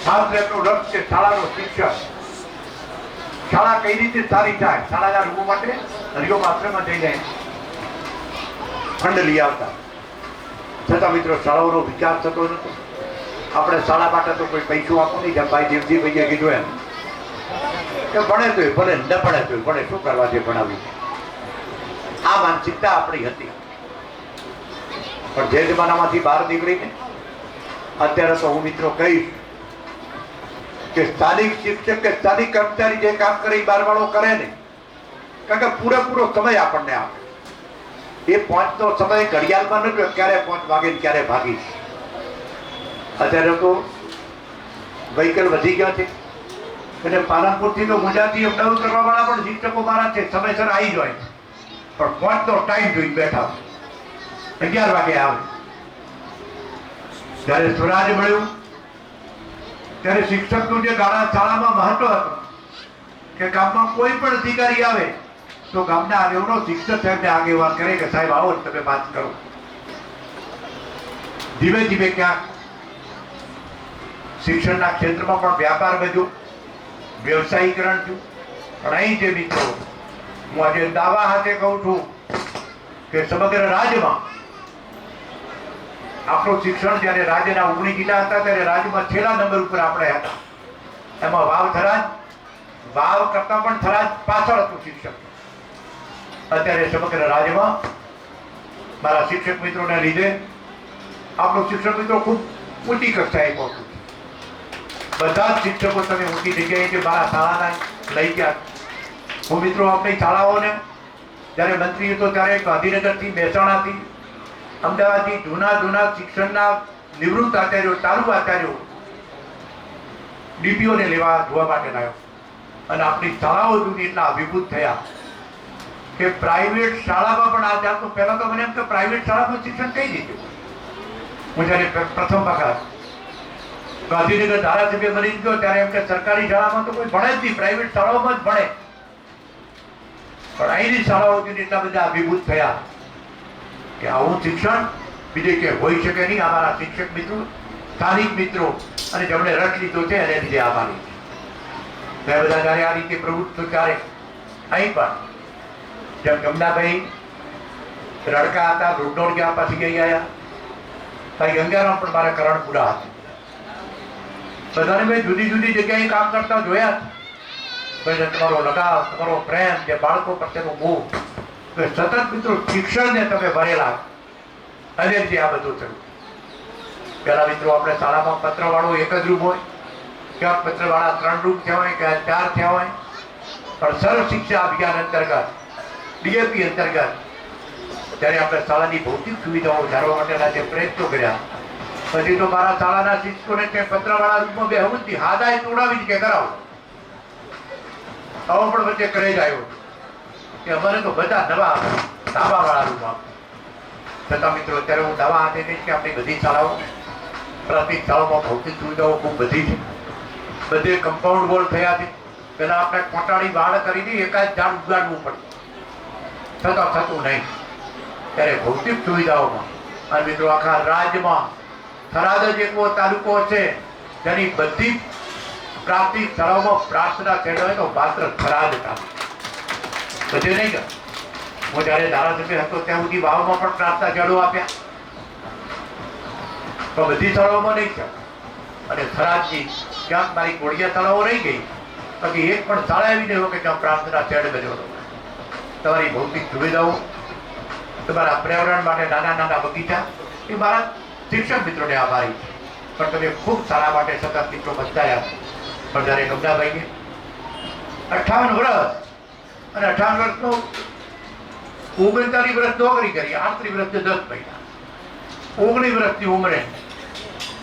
ખાસ એમનું લક્ષ્ય છે શાળાનો શિક્ષક, શાળા કઈ રીતે સારી થાય, શાળાના રૂમો માટે હરિઓમ આશ્રમમાં જઈ જાય ફંડ લઈ આવતા. છતાં મિત્રો શાળાઓનો વિકાસ થતો નતો. આપણે શાળા માટે તો કોઈ પૈસો આપો નહીં, જેમ ભાઈ દેવજીભાઈએ કીધું એમ કે ભણે તો ભલે, ન ભણે તો ભણે, શું કરવા છે ભણાવી. આ માનસિકતા આપણી હતી. પણ જે જમાનામાંથી બહાર નીકળીને અત્યારે તો હું મિત્રો કહીશ કે સ્થાનિક શિક્ષક કે સ્થાનિક કર્મચારી જે કામ કરે એ બહારવાળો કરે નહીં, કારણ કે પૂરેપૂરો સમય આપણને આપે. એ 5નો સમય ઘડિયાળમાં નથી ક્યારે 5 વાગે ને ક્યારે ભાગીશ. અત્યારે તો વ્હીકલ વધી ગયા છે એટલે પાલનપુરથી તો ગુજરાતી અપડાઉન કરવા વાળા પણ શિક્ષકો મારા છે, સમયસર આવી જાય, પણ 5નો ટાઈમ જોઈને બેઠા 11 વાગે આવે. જ્યારે સ્વરાજ મળ્યું ત્યારે શિક્ષકનું જે ગાળા શાળામાં મહત્વ હતું કે ગામમાં કોઈ પણ અધિકારી આવે તો ગામના આગેવાનો શિક્ષક સાહેબને આગેવાન કરે કે સાહેબ આવો તમે વાત કરો. ધીમે ધીમે ક્યાંક શિક્ષણના ક્ષેત્રમાં પણ વ્યાપાર વધ્યો, વ્યવસાયીકરણ થયું. પણ અહીં જે મિત્રો હું આજે દાવા હાથે કહું છું કે સમગ્ર રાજ્યમાં આપણું શિક્ષણ જ્યારે રાજ્યના 19 જિલ્લા હતા ત્યારે રાજ્યમાં છેલ્લા નંબર ઉપર આપણે હતા. એમાં વાવ કરતા પણ થરાદ પાછળ હતું શિક્ષક. અત્યારે સમગ્ર રાજ્યમાં મારા શિક્ષક મિત્રોને લીધે આપણું શિક્ષક મિત્રો ખૂબ ઊંચી કક્ષાએ પહોંચ્યું. બધા જ શિક્ષકો તમે ઊંચી જગ્યાએ જે મારા શાળાના લઈ ગયા. હું મિત્રો આપણી શાળાઓને જ્યારે મંત્રી હતો ત્યારે ગાંધીનગરથી, મહેસાણાથી, અમદાવાદથી જૂના શિક્ષણના નિવૃત્ત આચાર્યો, ચાલુ આચાર્યો, ડીપીઓને લેવા જોવા માટે લાવ્યો. અને આપણી શાળાઓ સુધી એટલા અભિભૂત થયા કે પ્રાઇવેટ શાળામાં પણ આ જાતનું, પહેલા તો મને એમ કે પ્રાઇવેટ શાળામાં શિક્ષણ કઈ દીધું. હું જ્યારે પ્રથમ વખત ગાંધીનગર ધારાસભ્ય બની ગયો ત્યારે એમ કે સરકારી શાળામાં તો કોઈ ભણે જ નહીં, પ્રાઇવેટ શાળાઓમાં જ ભણે. પણ અહીંની શાળાઓ એટલા બધા અભિભૂત થયા કે આવું શિક્ષણ બીજે કે હોઈ શકે નહીં. અમારા શિક્ષક મિત્રો, સ્થાનિક મિત્રો અને જેમણે રસ લીધો છે એને લીધે આભારી છે. મેં બધા જ્યારે આ રીતે પ્રવૃત્તિ ત્યારે અહીં પણ જેમ ગમનાભાઈ રડકા હતા, રોડોડ ગયા, પછી ગઈ આવ્યા. ભાઈ ગંગારામ પણ મારા કરણપુરા હતા. બધાને મેં જુદી જુદી જગ્યાએ કામ કરતા જોયા છે. તમારો લગાવ, તમારો પ્રેમ, જે બાળકો પ્રત્યેનો મોહ, સતત મિત્રો શિક્ષણને તમે ભરેલા અને જે આ બધું થયું. પહેલા મિત્રો આપણે શાળામાં પત્રવાળો એક જ રૂમ હોય, ક્યાંક પત્રવાળા 3 રૂમ થયા હોય, ક્યાંક 4 થયા હોય. પણ સર્વ શિક્ષા અભિયાન અંતર્ગત, ડીએપી અંતર્ગત ત્યારે આપણે શાળાની ભૌતિક સુવિધાઓ ધારવા માટેના જે પ્રયત્નો કર્યા, પછી તો મારા શાળાના શિક્ષકોને તે પત્રવાળા રૂમમાં બેહવું જ હાદાય તોડાવી જ કે કરાવો. આવો પણ વચ્ચે ક્રેઝ આવ્યો કે અમારે તો બધા નવા ધાબાવાળા રૂમ આપે. છતાં મિત્રો અત્યારે હું દાવા હાથે કહીશ કે આપણી બધી શાળાઓ, પ્રાથમિક શાળાઓમાં ભૌતિક સુવિધાઓ ખૂબ બધી છે. બધે કમ્પાઉન્ડ વોલ થયા છે. પહેલા આપણે કોટાળી વાડ કરીને એકાદ ઝાડ ઉગાડવું પડે, છતાં થતું નહીં. ત્યારે ભૌતિક સુવિધાઓમાં અને મિત્રો આખા રાજ્યમાં થરાદ જ એવો તાલુકો છે જેની બધી પ્રાથમિક શાળાઓમાં પ્રાર્થના થયેલ હોય તો માત્ર થરાદ તાલુકો, બધે નહીં કર. હું જ્યારે ધારાસભ્ય હતો ત્યાં સુધી વાવમાં પણ પ્રાર્થના ખેડો આપ્યા, તો બધી શાળાઓમાં નહીં છે. અને થરાદની ક્યાંક મારી કોળિયા શાળાઓ રહી ગઈ, બાકી એક પણ શાળા એવી નહીં હોય કે જ્યાં પ્રાર્થના ખેડ કર્યો. તમારી ભૌતિક સુવિધાઓ, તમારા પર્યાવરણ માટે નાના નાના બગીચા, એ મારા શિક્ષક મિત્રોને આભારી છે. પણ તમે ખૂબ સારા માટે સતત મિત્રો બતાવ્યા. પણ જ્યારે ગમનાભાઈને 58 વર્ષ અને 58 વર્ષનો 39 વર્ષ નોકરી કરી, 38 વર્ષે 10 મહિના, 19 વર્ષની ઉંમરે,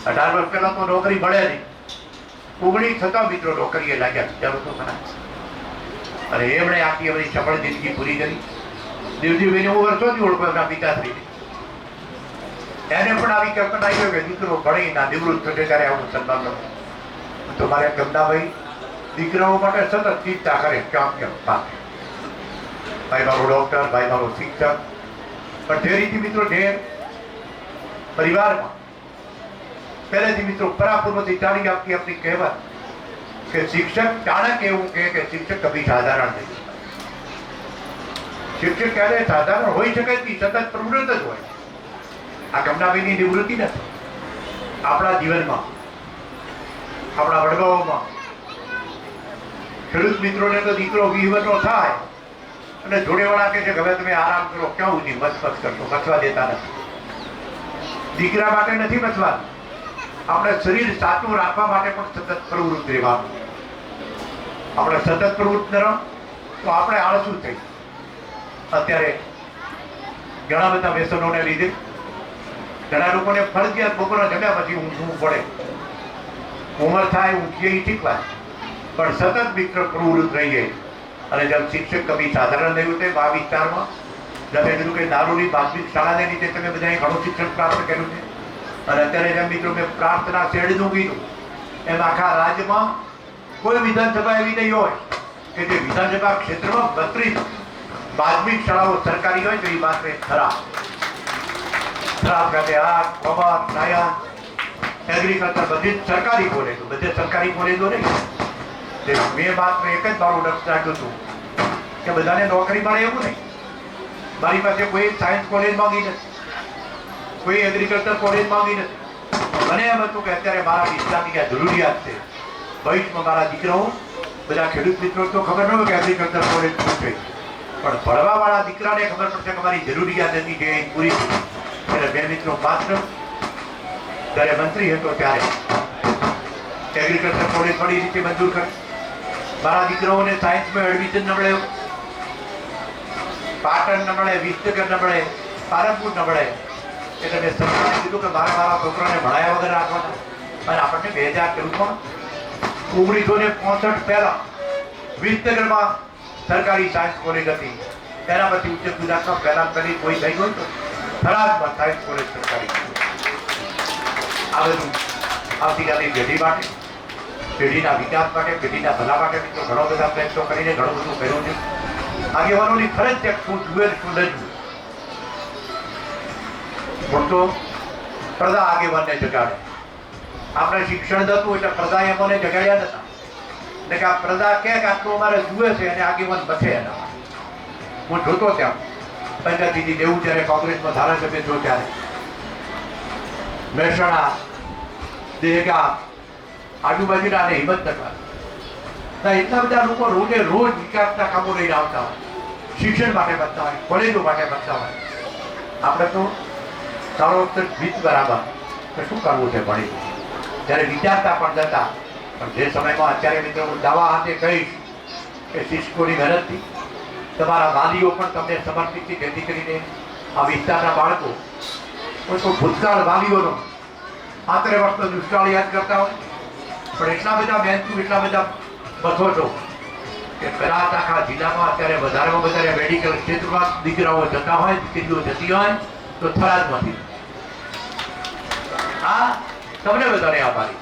18 વર્ષ પહેલા તો નોકરી મળે નહીં, 19 થતા મિત્રો નોકરીએ લાગ્યા. વિચારો તો ખરા. અને એમણે આખી અમારી સફળ જિંદગી પૂરી કરી. દેવજીભાઈને હું વર્ષોથી ઓળખું, એમના પિતાશ્રીને. એને પણ આવી કલ્પના આવી કે દીકરો ભણીના નિવૃત્ત થશે ત્યારે આવું સન્માન મળે. તો મારે ગમનાભાઈ દીકરાઓ માટે સતત ચિંતા કરે, ક્યાંક ક્યાંક પાકે. ભાઈ મારો ડોક્ટર, ભાઈ મારો શિક્ષક. પણ જે રીતે મિત્રો જે પરિવારમાં પહેલેથી મિત્રો પરાપૂર્વથી ચાલી આપતી આપણી કહેવત કે શિક્ષક ચાણક એવું કહે કે શિક્ષક કભી સાધારણ નહીં. શિક્ષક ક્યારે સાધારણ હોઈ શકે નહીં, સતત પ્રવૃત્ત જ હોય. આ ગમનાભાઈની નિવૃત્તિ નથી. આપણા જીવનમાં, આપણા વડવાઓમાં ખેડૂત મિત્રોને તો દીકરો 20 વર્ષનો થાય અને જોડેવાળા કે છે કે હવે તમે આરામ કરો, ક્યાં સુધી મચમચ કરશો, મચવા દેતા નથી. દીકરા માટે નથી મચવા, આપણે શરીર સાચું રાખવા માટે પણ સતત પ્રવૃત્ત રહેવાનું. આપણે સતત પ્રવૃત્ત ન રહો તો આપણે આળસુ થઈ. અત્યારે ઘણા બધા વ્યસનોને લીધે ઘણા લોકોને ફરજિયાત બપોરના જમ્યા પછી ઊંઘવું પડે. ઉંમર થાય ઊંઘીએ એ શીખવાય, પણ સતત મિત્ર પ્રવૃત્ત રહીએ. અને જેમ શિક્ષક કભી સાધારણ રહ્યું છે આ વિસ્તારમાં, તમે કીધું કે નારોલી પ્રાથમિક શાળાને લીધે તમે બધાએ ઘણું શિક્ષણ પ્રાપ્ત કર્યું છે. અને અત્યારે જેમ મિત્રો મેં પ્રાર્થના શેડનું કીધું એમ આખા રાજ્યમાં કોઈ વિધાનસભા એવી નહીં હોય કે જે વિધાનસભા ક્ષેત્રમાં 32 પ્રાથમિક શાળાઓ સરકારી હોય તો એ માત્ર થરાદ ખાતે કોમર્સ, સાયન્સ, એગ્રીકલ્ચર બધી જ સરકારી કોલેજો, બધે સરકારી કોલેજો નહીં. મેં માત્ર એક જ મારું લક્ષ્ય રાખ્યું હતું કે બધાને નોકરી મળે એવું નહીં. મારી પાસે કોઈ સાયન્સ કોલેજ માંગી નથી, કોઈ એગ્રીકલ્ચર કોલેજ માંગી નથી. મને એમ હતું કે અત્યારે મારા વિસ્તારની આ જરૂરિયાત છે. ભવિષ્યમાં મારા દીકરાઓ, બધા ખેડૂત મિત્રો તો ખબર ન હોય કે એગ્રીકલ્ચર કોલેજ શું છે, પણ ભણવાવાળા દીકરાને ખબર પડશે કે મારી જરૂરિયાત હતી જે પૂરી થઈ. એટલે બે મિત્રો માત્ર જ્યારે મંત્રી હતો ત્યારે એગ્રીકલ્ચર કોલેજ બધી રીતે મંજૂર કરી. મારા દીકરાઓને સાયન્સમાં એડમિશન ન મળે, પાટણ ન મળે, વિસનગર ન મળે, પાલનપુર ન મળે. એટલે મેં સરકારને કીધું કે મારા છોકરાને ભણાયા વગર રાખવાના. અને આપણને 2014માં 1965 પહેલા વિસનગરમાં સરકારી સાયન્સ કોલેજ હતી. તેના પછી ઉચ્ચ ગુજરાતમાં પહેલા પહેલી કોઈ થઈ ગયું તો થરાદમાં સાયન્સ કોલેજ સરકારી. આ બધું આવતીકાલની પેઢી માટે, પેઢીના વિકાસ માટે, પેઢીના ભલા માટે મિત્રો ઘણો બધા પ્રયત્નો કરીને ઘણું બધું કર્યું છે. આગેવાનોની ફરજ છે શું જુએ શું ન જુએ. મોટો પ્રજા આગેવાનને જગાડે. આપણે શિક્ષણ દતું એટલે પ્રજા એમને જગાડ્યા નતા. એટલે કે આ પ્રજા કે આટલું અમારે જુએ છે અને આગેવાન બચે એના. હું જોતો ત્યાં પંચાયતીથી દેવું ત્યારે કોંગ્રેસમાં ધારાસભ્ય જો ત્યારે મહેસાણા, દેહગામ, આજુબાજુના અને હિંમતનગર તો એટલા બધા લોકો રોજે રોજ વિકાસના કામો લઈને આવતા હોય, શિક્ષણ માટે બનતા હોય, કોલેજો માટે બનતા હોય. આપણે તો સારો જીત બરાબર તો શું કરવું છે ભણી, જ્યારે વિચારતા પણ જતા. પણ જે સમયમાં અત્યારે મિત્રો હું દાવા હાથે કહીશ કે શિક્ષકોની મહેનતથી તમારા વાલીઓ પણ તમને સમર્પિત છે, જેથી કરીને આ વિસ્તારના બાળકો કોઈ તો ભૂતકાળ વાલીઓનો 15 વર્ષનો દુષ્કાળ યાદ કરતા હોય, પણ એટલા બધા મહેનતુ, એટલા બધા બથો છો કે કદાચ આખા જિલ્લામાં અત્યારે વધારેમાં વધારે મેડિકલ ક્ષેત્રમાં દીકરાઓ જતા હોય, દીકરીઓ જતી હોય તો થરાદમાંથી. આ તમને બધાને આભારી,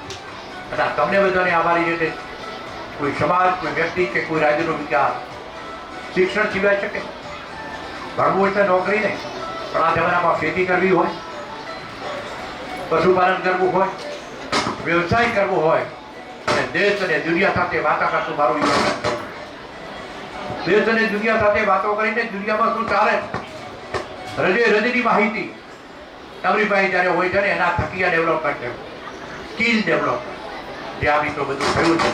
અને આ તમને બધાને આભારી છે. કોઈ સમાજ, કોઈ વ્યક્તિ કે કોઈ રાજ્યનો વિકાસ શિક્ષણ સિવાય શકે. ભણવું એટલે નોકરી નહીં, પણ આ જમાનામાં ખેતી કરવી હોય, પશુપાલન કરવું હોય, વ્યવસાય કરવો હોય, અને દેશ અને દુનિયા સાથે વાતો કરતું મારું યોગદાન. દેશ અને દુનિયા સાથે વાતો કરીને દુનિયામાં શું ચાલે, રજે રજની માહિતી તમારી પાસે જ્યારે હોય છે ને એના થકી આ ડેવલપમેન્ટ છે, સ્કિલ ડેવલપમેન્ટ. જે આ મિત્રો બધું થયું છે.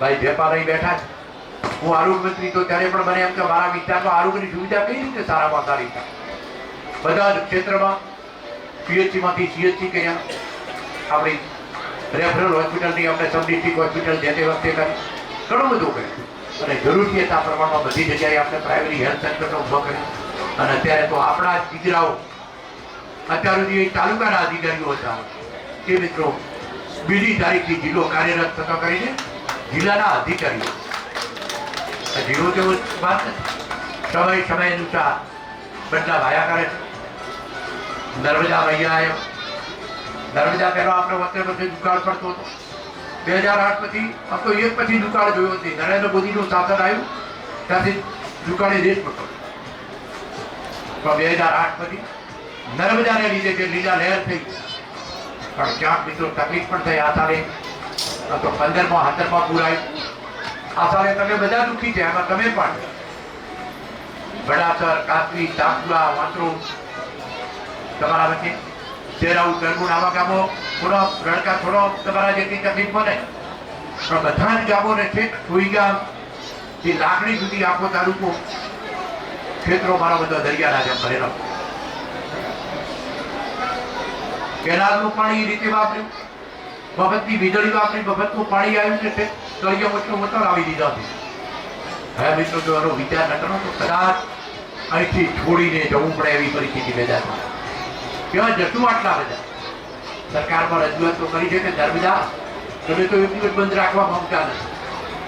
ભાઈ વેપાર અહીં બેઠા છે, હું આરોગ્ય મંત્રી તો ત્યારે પણ મને એમ કે મારા વિસ્તારમાં આરોગ્યની સુવિધા કઈ રીતે સારામાં સારી થાય. બધા જ ક્ષેત્રમાં પીએચસીમાંથી સીએચસી કર્યા, આપણી રેફરલ હોસ્પિટલની આપણે સબ ડિસ્ટ્રિક્ટ હોસ્પિટલ જે તે વખતે કરી, ઘણું બધું કર્યું. અને જરૂરિયાત આ પ્રમાણમાં બધી જગ્યાએ આપણે પ્રાઇમરી હેલ્થ સેન્ટરનો ઊભો કર્યો. અને અત્યારે તો આપણા જ દીકરાઓ અત્યાર સુધી તાલુકાના અધિકારીઓ હતા એ મિત્રો 2જી તારીખથી જિલ્લો કાર્યરત થતો કરીને જિલ્લાના અધિકારીઓ. જિલ્લો તેવો વાત નથી, સમય અનુસાર બદલાવ આવ્યા કરે છે. નર્મદા મૈયા આવ્યો, નર્મદા પહેલા આપણે વચ્ચે વચ્ચે દુકાળ પડતો હતો. 2008 પછી આમ તો એક પછી દુકાળ જોયો હતી. નરેન્દ્ર મોદીનું શાસન આવ્યું ત્યાંથી દુકાળે દેશ પડતો. પણ 2008 પછી નર્મદાને લીધે જે લીલા લહેર થઈ, પણ ક્યાંક મિત્રો તકલીફ પણ થઈ. આ સાલે તો 15માં 17માં પૂર આવ્યું. આ સાલે તમે બધા દુઃખી છે, એમાં તમે પણ. બડાસર, કાંકરી, તાપુરા, વાંસળો તમારા વચ્ચે શેરાઉ, કરમુણ આવા ગામો થોડો રડકા, થોડો તમારા જેટલી તકલીફ બને, પણ બધા જ ગામોને છેક સુઈ ગામ થી લાકડી સુધી આખો તાલુકો ક્ષેત્રો મારો બધો દરિયાના જેમ ભરેલો. કેનાલનું પાણી એ રીતે વાપર્યું, મફતની વીજળી વાપરી, મફતનું પાણી આવ્યું છે, તળિયો મોટો મોટો લાવી દીધો છે. હવે મિત્રો જો એનો વિચાર ન કરો તો કદાચ અહીંથી છોડીને જવું પડે એવી પરિસ્થિતિ પેદા થાય. ક્યાં જશું આટલા બધા? સરકારમાં રજૂઆત તો કરી છે કે નર્મદા તમે તો એક દિવસ બંધ રાખવા માંગતા નથી,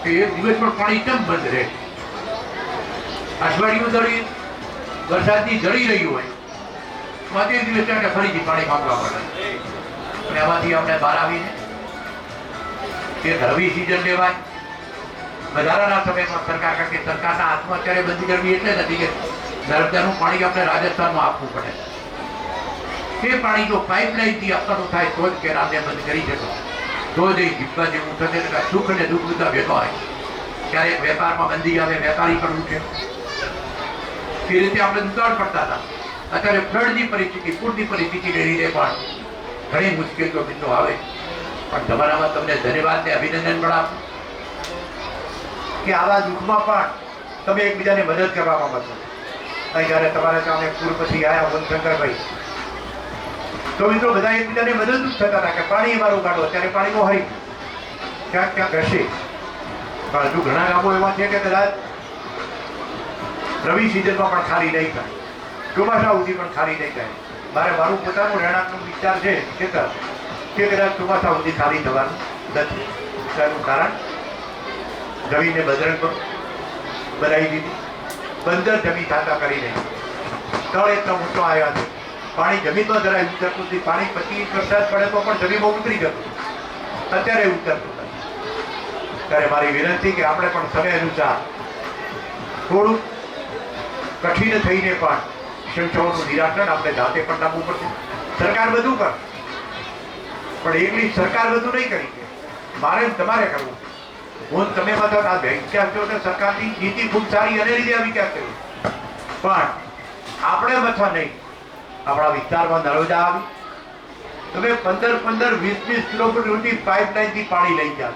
કે એક દિવસ પણ પાણી કેમ બંધ રહે? અઠવાડિયું દળી વરસાદની જડી રહ્યું હોય, પાંચેક દિવસ ત્યાં ફરીથી પાણી માંગવા પડે. અને એમાંથી આપણે બહાર આવીને એક રવિ સિઝન લેવાય. વધારાના સમયમાં સરકાર, કારણ કે સરકારના હાથમાં અત્યારે બંધ કરવી એટલે નથી કે નર્મદાનું પાણી આપણે રાજસ્થાનમાં આપવું પડે. તે પાણી જો પાઇપલાઇનથી આપવાનું થાય તો જ કેનાલને બંધ કરી શકો, તો જ એ જીવવા જેવું થશે. સુખ અને દુઃખ બધા ભેગા હોય. ક્યારેક વેપારમાં મંદી આવે, વેપારી કરવું છે, એ રીતે આપણે દુકાળ પડતા હતા. અત્યારે ફ્લડની પરિસ્થિતિ, પૂરની પરિસ્થિતિને લીધે પણ ઘણી મુશ્કેલીઓ મિત્રો આવે. પણ તમારામાં તમને ધન્યવાદ ને અભિનંદન પણ આપું કે આવા દુઃખમાં પણ તમે એકબીજાને મદદ કરવામાં બસો. અહીં જ્યારે તમારે સામે પૂર પછી આવ્યા વનશંકરભાઈ, તો મિત્રો બધા એકબીજાને મદદરૂપ થતા હતા કે પાણી અમારું કાઢો. અત્યારે પાણી નો હરી ક્યાંક ક્યાંક હશે, પણ હજુ ઘણા ગામો એવા છે કે કદાચ રવિ સિઝનમાં પણ ખાલી નહીં થાય, ચોમાસા સુધી પણ ખાલી નહીં થાય. મારું પોતાનું રહેણાંકનો વિચાર છે ખેતર કે કદાચ ચોમાસા સુધી ખાલી થવાનું નથી. તેનું કારણ જમીનને બદરણ પર બનાવી દીધી, બંદર જમીન ખાતા કરી નહીં. તળ એટલો મોટો આવ્યા છે, પાણી જમીનમાં જરાય ઉતરતું નથી. પાણી 25 વરસાદ પડે તો પણ જમીનમાં ઉતરી જતું, અત્યારે ઉતરતું નથી. ત્યારે મારી વિનંતી કે આપણે પણ સમય અનુસાર થોડુંક કઠિન થઈને પણ સમસ્યાઓનું નિરાકરણ આપણે જાતે પણ લાવવું પડશે. સરકાર બધું કરે, પણ એકલી સરકાર બધું નહીં કરી. મારે તમારે કરવું. હું તમે બધા આ વિચાર છો કે સરકારની નીતિ ખૂબ સારી અને રીતે આ વિચાર કર્યો, પણ આપણે મથા નહીં. આપણા વિસ્તારમાં નર્મદા આવી, તમે 15-15, 20-20 કિલોમીટર સુધી પાઇપલાઇનથી પાણી લઈ જાઓ.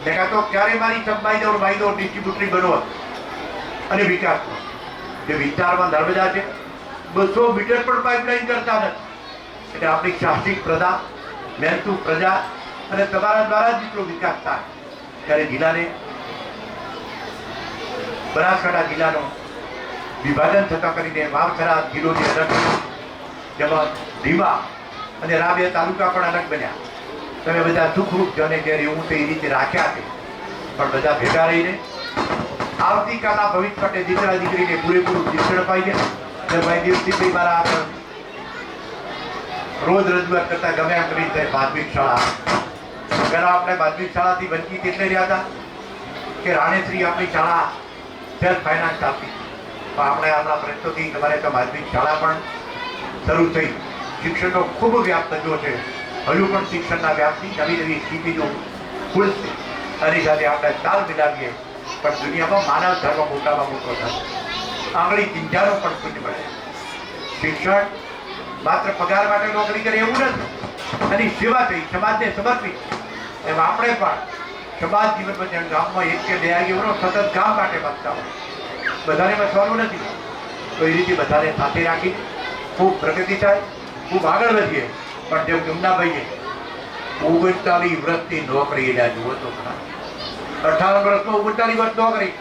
દેખા તો ક્યારે મારી ચંપાઈ દો ડિસ્ટ્રીબ્યુટરી બનો અને વિકાસ કરો. જે વિસ્તારમાં નર્મદા છે 200 મીટર પણ પાઇપલાઇન કરતા નથી. એટલે આપણી સાહસિક પ્રજા, મહેનતુ પ્રજા અને તમારા દ્વારા જ જેટલો વિકાસ થાય ત્યારે જિલ્લાને, બનાસકાંઠા જિલ્લાનો વિભાજન થતા કરીને વાવથરા જિલ્લોની અલગ, જેમાં ધીમા અને રાબિયા તાલુકા પણ અલગ બન્યા. તમે બધા સુખરૂપ જને જે રહેવું તે એ રીતે રાખ્યા છે, પણ બધા ભેગા રહીને આવતીકાલના ભવિષ્ય માટે દીકરા દીકરીને પૂરેપૂરું શિક્ષણ પાઈને ભાઈ દિવસથી મારા આગળ રોજ રજૂઆત કરતા ગમે એમ કરી છે. માધ્યમિક શાળા પહેલા આપણે માધ્યમિક શાળાથી વંચિત એટલે રહ્યા હતા કે રાણેશ્રી આપણી શાળા સેલ્ફ ફાઇનાન્સ આપી, પણ આપણે આપણા પ્રયત્નોથી તમારે તો માધ્યમિક શાળા પણ શરૂ થઈ. શિક્ષણનો ખૂબ વ્યાપ થયો છે. હજુ પણ શિક્ષણના વ્યાપની નવી નવી સ્થિતિઓ ખુલશે. આની સાથે આપણે તાલ મિલાવીએ પણ દુનિયામાં માનવ ધર્મ મોટામાં મોટો થશે. આંગળી ચિંતાનો પણ શૂન્ય મળે. શિક્ષણ માત્ર પગાર માટે નોકરી કરે એવું નથી, એની સેવા થઈ, સમાજને સમર્પિત. એમ આપણે પણ સમાજ જીવનમાં જેમ ગામમાં 1 કે 2 આગેવાનો સતત ગામ માટે બચતા હોય, બધાને બચવાનું નથી, તો એ રીતે બધાને સાથે રાખી ખૂબ પ્રગતિ થાય, ખૂબ આગળ વધીએ. પણ જેમ ગમનાભાઈએ 39 વર્ષની નોકરી એના જુઓ તો ખરા, 58 વર્ષમાં 39 વર્ષ નોકરી.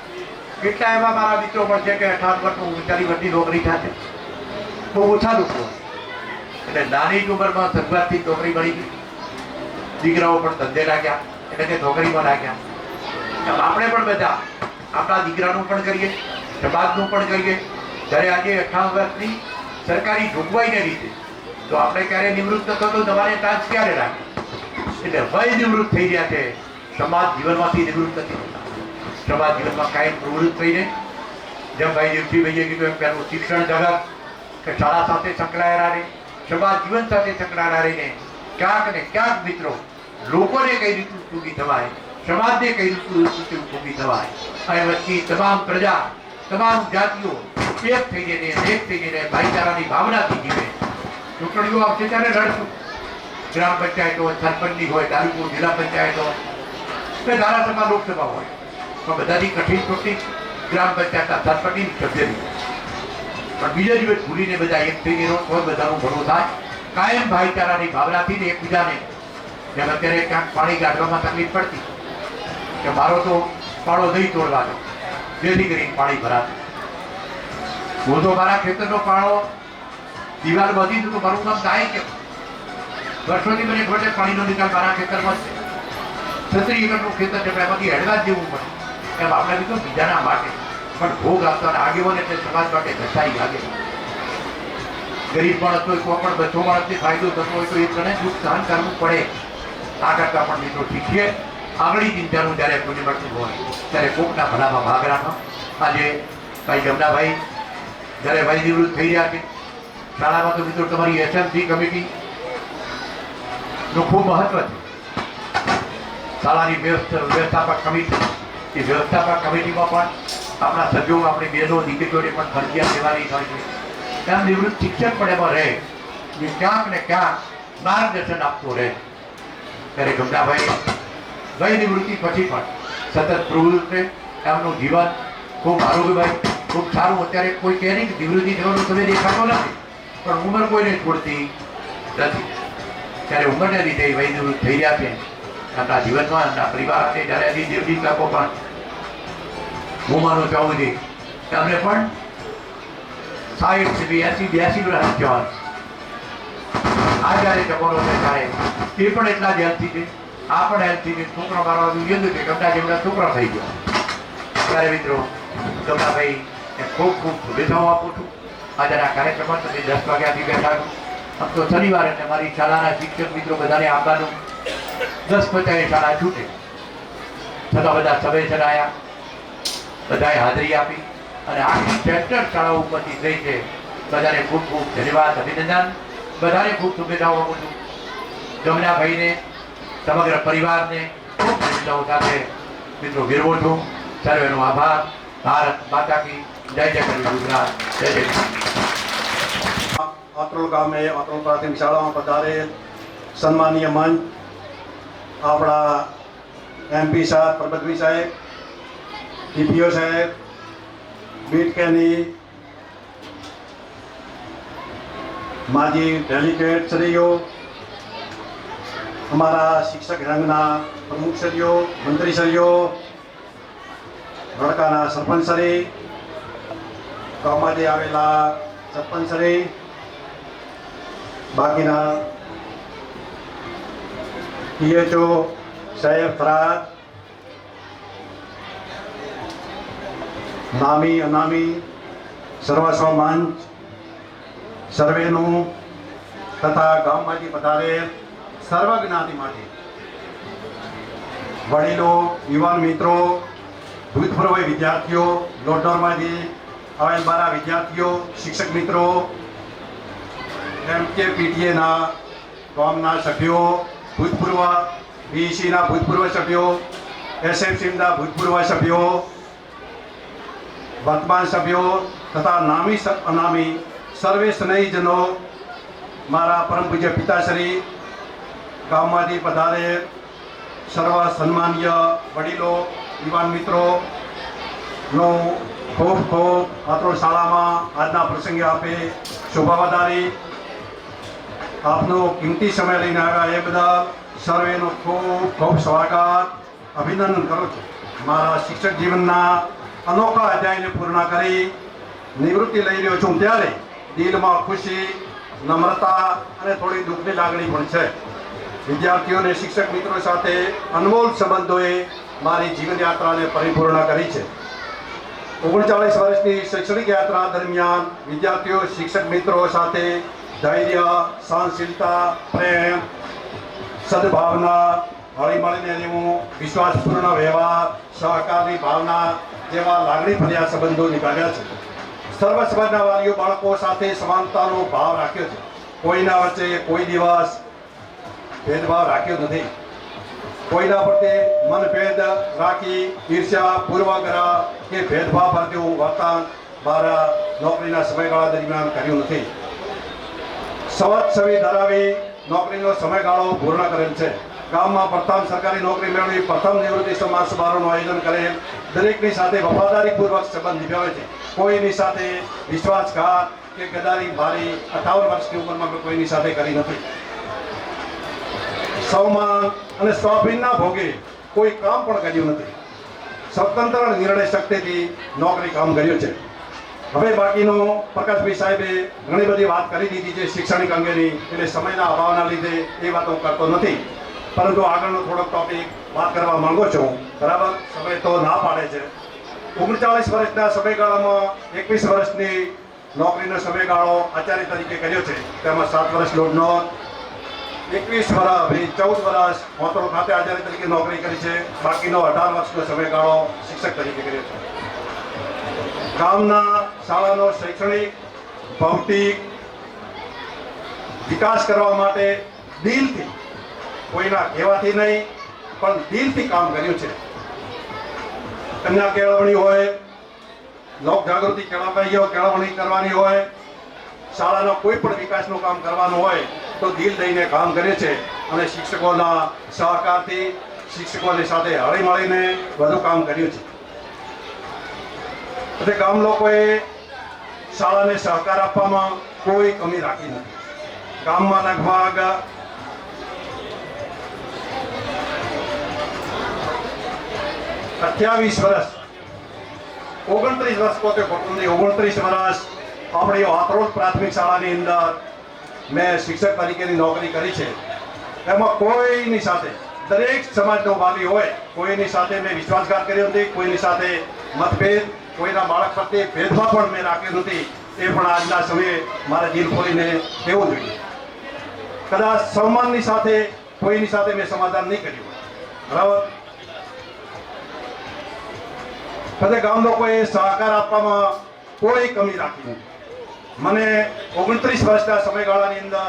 કેટલા એવા મારા મિત્રો પણ છે કે 58 વર્ષમાં 39 વર્ષની નોકરી થશે? બહુ ઓછા લોકો. એટલે નાની જ ઉંમરમાં શરૂઆતથી નોકરી મળી ગઈ. દીકરાઓ પણ ધંધે લાગ્યા, એટલે કે નોકરીમાં લાગ્યા. આપણે પણ બધા આપણા દીકરાનું પણ કરીએ, સમાજનું પણ કરીએ. જ્યારે આજે 58 વર્ષની સરકારી જોગવાઈને લીધે તો આપણે ક્યારે નિવૃત્ત થતો તો તમારે ચાન્સ ક્યારે રાખે? એટલે વય નિવૃત્ત થઈ રહ્યા છે, સમાજ જીવનમાંથી નિવૃત્ત નથી થતા. સમાજ જીવનમાં કાંઈ પ્રવૃત્ત થઈને જેમ ભાઈ દેવજીભાઈએ કીધું એમ પહેલું શિક્ષણ જગત કે શાળા સાથે સંકળાયેલા રહે, સમાજ જીવન સાથે સંકળાયેલા રહીને ક્યાંક ને ક્યાંક મિત્રો લોકોને કઈ રીતનું ઉપયોગી થવાય, સમાજને કઈ રીતનું ઉપયોગી થવાય, અને વચ્ચે તમામ પ્રજા, તમામ જાતિઓ એક થઈ જઈને ભાઈચારાની ભાવનાથી જીવે. ચૂંટણીઓ આવશે ત્યારે લડશું. ગ્રામ પંચાયતો હોય, સરપંચની હોય, તાલુકો જિલ્લા પંચાયતો હોય કે ધારાસભા લોકસભા હોય, પણ બધાની કઠિન ચોટી ગ્રામ પંચાયતના સરપંચની સભ્યની. પણ બીજા દિવસ ભૂલીને બધા એક થઈને રહો તો બધાનું ભલું થાય. કાયમ ભાઈચારાની ભાવનાથી ને એકબીજાને, જેમ અત્યારે ક્યાંક પાણી કાઢવામાં તકલીફ પડતી કે મારો તો પાળો નહીં તોડવાનો, જેથી કરીને પાણી ભરાતું. હું તો મારા ખેતરનો પાળો દિવાલ બાંધી તો મારું કામ થાય કે વર્ષોથી મને ખબર છે પાણીનો નિકાલ મારા ખેતરમાં જ છે. 36 એકરનું ખેતર છે, એમાંથી હેડવા જ જેવું પડે. એમ આપણે કીધું બીજાના માટે પણ ભોગ આપતા આગેવાન એટલે સમાજ માટે ઘસાઈ લાગે. ગરીબ માણસ હોય તો પણ 200 માણસને ફાયદો થતો હોય તો એ તને દુઃખ સહન કરવું પડે. આ કરતા પણ મિત્રો શીખીએ. આગળી ચિંતાનું જ્યારે પુણ્ય મળતું હોય ત્યારે કોકના ભલામાં ભાગ રાખો. આજે ભાઈ જમનાભાઈ જ્યારે ભાઈ નિવૃત્ત થઈ રહ્યા છે, શાળામાં તો મિત્રો તમારી એસએમસી કમિટીનું ખૂબ મહત્વ છે. શાળાની વ્યવસ્થાપક કમિટી, એ વ્યવસ્થાપક કમિટીમાં પણ આપણા સભ્યો, આપણી બહેનો, દીકરીઓને પણ ફરજિયાત લેવાની હોય છે. એમ નિવૃત્ત શિક્ષક પણ એમાં રહે, જે ક્યાંક ને ક્યાંક માર્ગદર્શન આપતો રહે. ત્યારે ગમનાભાઈ વય નિવૃત્તિ પછી પણ સતત પ્રવૃત્ત રહે. એમનું જીવન ખૂબ આરોગ્યભાઈ, ખૂબ સારું. અત્યારે કોઈ કહે નહીં કે નિવૃત્તિ થવાનો સમય દેખાતો નથી, પણ ઉંમર કોઈને છોડતી નથી. ત્યારે ઉંમરને લીધે વય નિવૃત્ત થઈ રહ્યા છે. એમના જીવનમાં એમના પરિવાર છે. જ્યારે હજી દેવજી કાકો પણ હું માનું છું સુધી એમને પણ 60 સુધી 80-82 વર્ષ જવાન. આ જ્યારે જમાનો છે ત્યારે એ પણ એટલા જ હેલ્થી છે, આ પણ હેલ્થી છે. છોકરા મારવાનું કીધું કે ગમના જેમના છોકરા થઈ ગયા. ત્યારે મિત્રો ગમનાભાઈ ખૂબ ખૂબ શુભેચ્છાઓ આપું છું. આજના કાર્યક્રમમાં તમે 10 વાગ્યાથી બેઠા છો. આમ તો શનિવાર એટલે મારી શાળાના શિક્ષક મિત્રો બધાને આવવાનું 10:50 શાળા છૂટે, છતાં બધા સભે ચડાયા, બધાએ હાજરી આપી અને આખી સેક્ટર શાળાઓ ઉપરથી થઈ છે. બધાને ખૂબ ખૂબ ધન્યવાદ, અભિનંદન. બધાને ખૂબ શુભેચ્છાઓ આપું છું. જમનાભાઈને, સમગ્ર પરિવારને ખૂબ શુભેચ્છાઓ સાથે મિત્રો વિરમું છું. સર્વેનો આભાર. ભારત માતા કી જય. જય કરવી ગુજરાત. જય જય. અતરોલ ગામે અતરોલ પ્રાથમિક શાળામાં પધારેલ સન્માનીય મંચ આપણા MP સાહેબ, પરબતભાઈ સાહેબ, DPO સાહેબ, બીટકેની માજી ડેલિગેટશ્રીઓ, અમારા શિક્ષક સંઘના પ્રમુખશ્રીઓ, મંત્રીશ્રીઓ, ધોળકાના સરપંચશ્રી, ગામમાંથી આવેલા સરપંચશ્રી, બાકીના PHO સાહેબ, થરાદ, નામી અનામી સર્વસ્વ મંચ સર્વેનું તથા ગામમાંથી પધારેલ સર્વ જ્ઞાતિમાંથી વડીલો, યુવાન મિત્રો, ભૂતપૂર્વ વિદ્યાર્થીઓ, લોટડોરમાંથી આવેલ મારા વિદ્યાર્થીઓ, શિક્ષક મિત્રો, MKPTAના ગામના સભ્યો, ભૂતપૂર્વ BECના ભૂતપૂર્વ સભ્યો, SFCના ભૂતપૂર્વ સભ્યો, વર્તમાન સભ્યો તથા નામી અનામી સર્વે સ્નેહીજનો, મારા પરમ પૂજ્ય પિતાશ્રી, ગામમાંથી પધારે સર્વ સન્માનીય વડીલો, યુવાન મિત્રોનો ખૂબ ખૂબ આત્રોડ શાળામાં આજના પ્રસંગે આપે શોભા વધારી આપનો કિંમતી સમય લઈને આવ્યા એ બદલ સર્વેનો ખૂબ ખૂબ સ્વાગત, અભિનંદન કરું છું. મારા શિક્ષક જીવનના અનોખા અધ્યાયને પૂર્ણ કરી નિવૃત્તિ લઈ રહ્યો છું ત્યારે દિલમાં ખુશી, નમ્રતા અને થોડી દુઃખની લાગણી પણ છે. વિદ્યાર્થીઓ અને શિક્ષક મિત્રો સાથે અનમોલ સંબંધોએ મારી જીવનયાત્રાને પરિપૂર્ણ કરી છે. 39 વર્ષની શૈક્ષણિક યાત્રા દરમિયાન વિદ્યાર્થીઓ, શિક્ષક મિત્રો સાથે ધૈર્ય, સહનશીલતા, પ્રેમ, સદભાવના, હળીમળીને રહેવું, વિશ્વાસપૂર્ણ વ્યવહાર, સહકારની ભાવના જેવા લાગણીભર્યા સંબંધો નિભાવ્યા છે. સર્વ સમાજના વાલીઓ બાળકો સાથે સમાનતાનો ભાવ રાખ્યો છે. કોઈના વચ્ચે કોઈ દિવસ ભેદભાવ રાખ્યો નથી. કોઈના પ્રત્યે મનભેદ રાખી ઈર્ષ્યા, પૂર્વગ્રહ કે ભેદભાવ ભરતું વર્તન મારા નોકરીના સમયગાળા દરમિયાન કર્યું નથી. સવત ધરાવી નોકરીનો સમયગાળો પૂર્ણ કરેલ છે. ગામમાં પ્રથમ સરકારી નોકરી મેળવી પ્રથમ નિવૃત્તિ સમારોહનું આયોજન કરેલ. દરેકની સાથે વફાદારીપૂર્વક સંબંધ નિભાવે છે. કોઈની સાથે વિશ્વાસઘાત કે ગદારી ભારી 58 વર્ષની ઉંમરમાં મેં કોઈની સાથે કરી નથી. સૌમાન અને સ્વાભિમાનના ભોગે કોઈ કામ પણ કર્યું નથી. સ્વતંત્ર નિર્ણય શક્તિથી નોકરી કામ કર્યું છે. હવે બાકીનો પ્રકાશભાઈ સાહેબે ઘણી બધી વાત કરી દીધી છે શૈક્ષણિક અંગેની, એટલે સમયના અભાવના લીધે એ વાતો કરતો નથી. પરંતુ આગળનો થોડોક ટોપિક વાત કરવા માંગુ છું. બરાબર, સમય તો ના પાડે છે. 39 વર્ષના સમયગાળામાં 21 વર્ષની નોકરીનો સમયગાળો આચાર્ય તરીકે કર્યો છે. તેમાં 7 વર્ષ લોડનો, 21 વર્ષ 14 વર્ષ મોતરો ખાતે આચાર્ય તરીકે નોકરી કરી છે. બાકીનો 18 વર્ષનો સમયગાળો શિક્ષક તરીકે કર્યો છે. ગામના શાળાનો શૈક્ષણિક, ભૌતિક વિકાસ કરવા માટે દિલથી, કોઈના કહેવાથી નહીં પણ દિલથી કામ કર્યું છે. કન્યા કેળવણી હોય, લોક જાગૃતિ કેળવણી કરવાની હોય, શાળાનો કોઈ પણ વિકાસનું કામ કરવાનું હોય તો દિલ દઈને કામ કરે છે. અને શિક્ષકોના સહકારથી, શિક્ષકોની સાથે હળીમળીને વધુ કામ કર્યું છે. એટલે ગામ લોકોએ શાળાને સહકાર આપવામાં કોઈ કમી રાખી નથી. ગામમાં લગભગ 28 વર્ષ, 29 વર્ષ પોતે ખોટું નહીં, 29 વર્ષ આપણી આત્રોડ પ્રાથમિક શાળાની અંદર મેં શિક્ષક તરીકેની નોકરી કરી છે. એમાં કોઈની સાથે, દરેક સમાજનો વાલી હોય, કોઈની સાથે મેં વિશ્વાસઘાત કર્યો નથી, કોઈની સાથે મતભેદ, કોઈના બાળક પ્રત્યે ભેદભાવ પણ મેં રાખ્યો નથી. એ પણ આજના સમયે મારે દિલ ખોલીને કહેવું જોઈએ. કદાચ સન્માનની સાથે કોઈની સાથે મેં સમાધાન નહીં કર્યું. બરાબર, બધા ગામ લોકોએ સહકાર આપવામાં કોઈ કમી રાખી નથી. મને 29 વર્ષના સમયગાળાની અંદર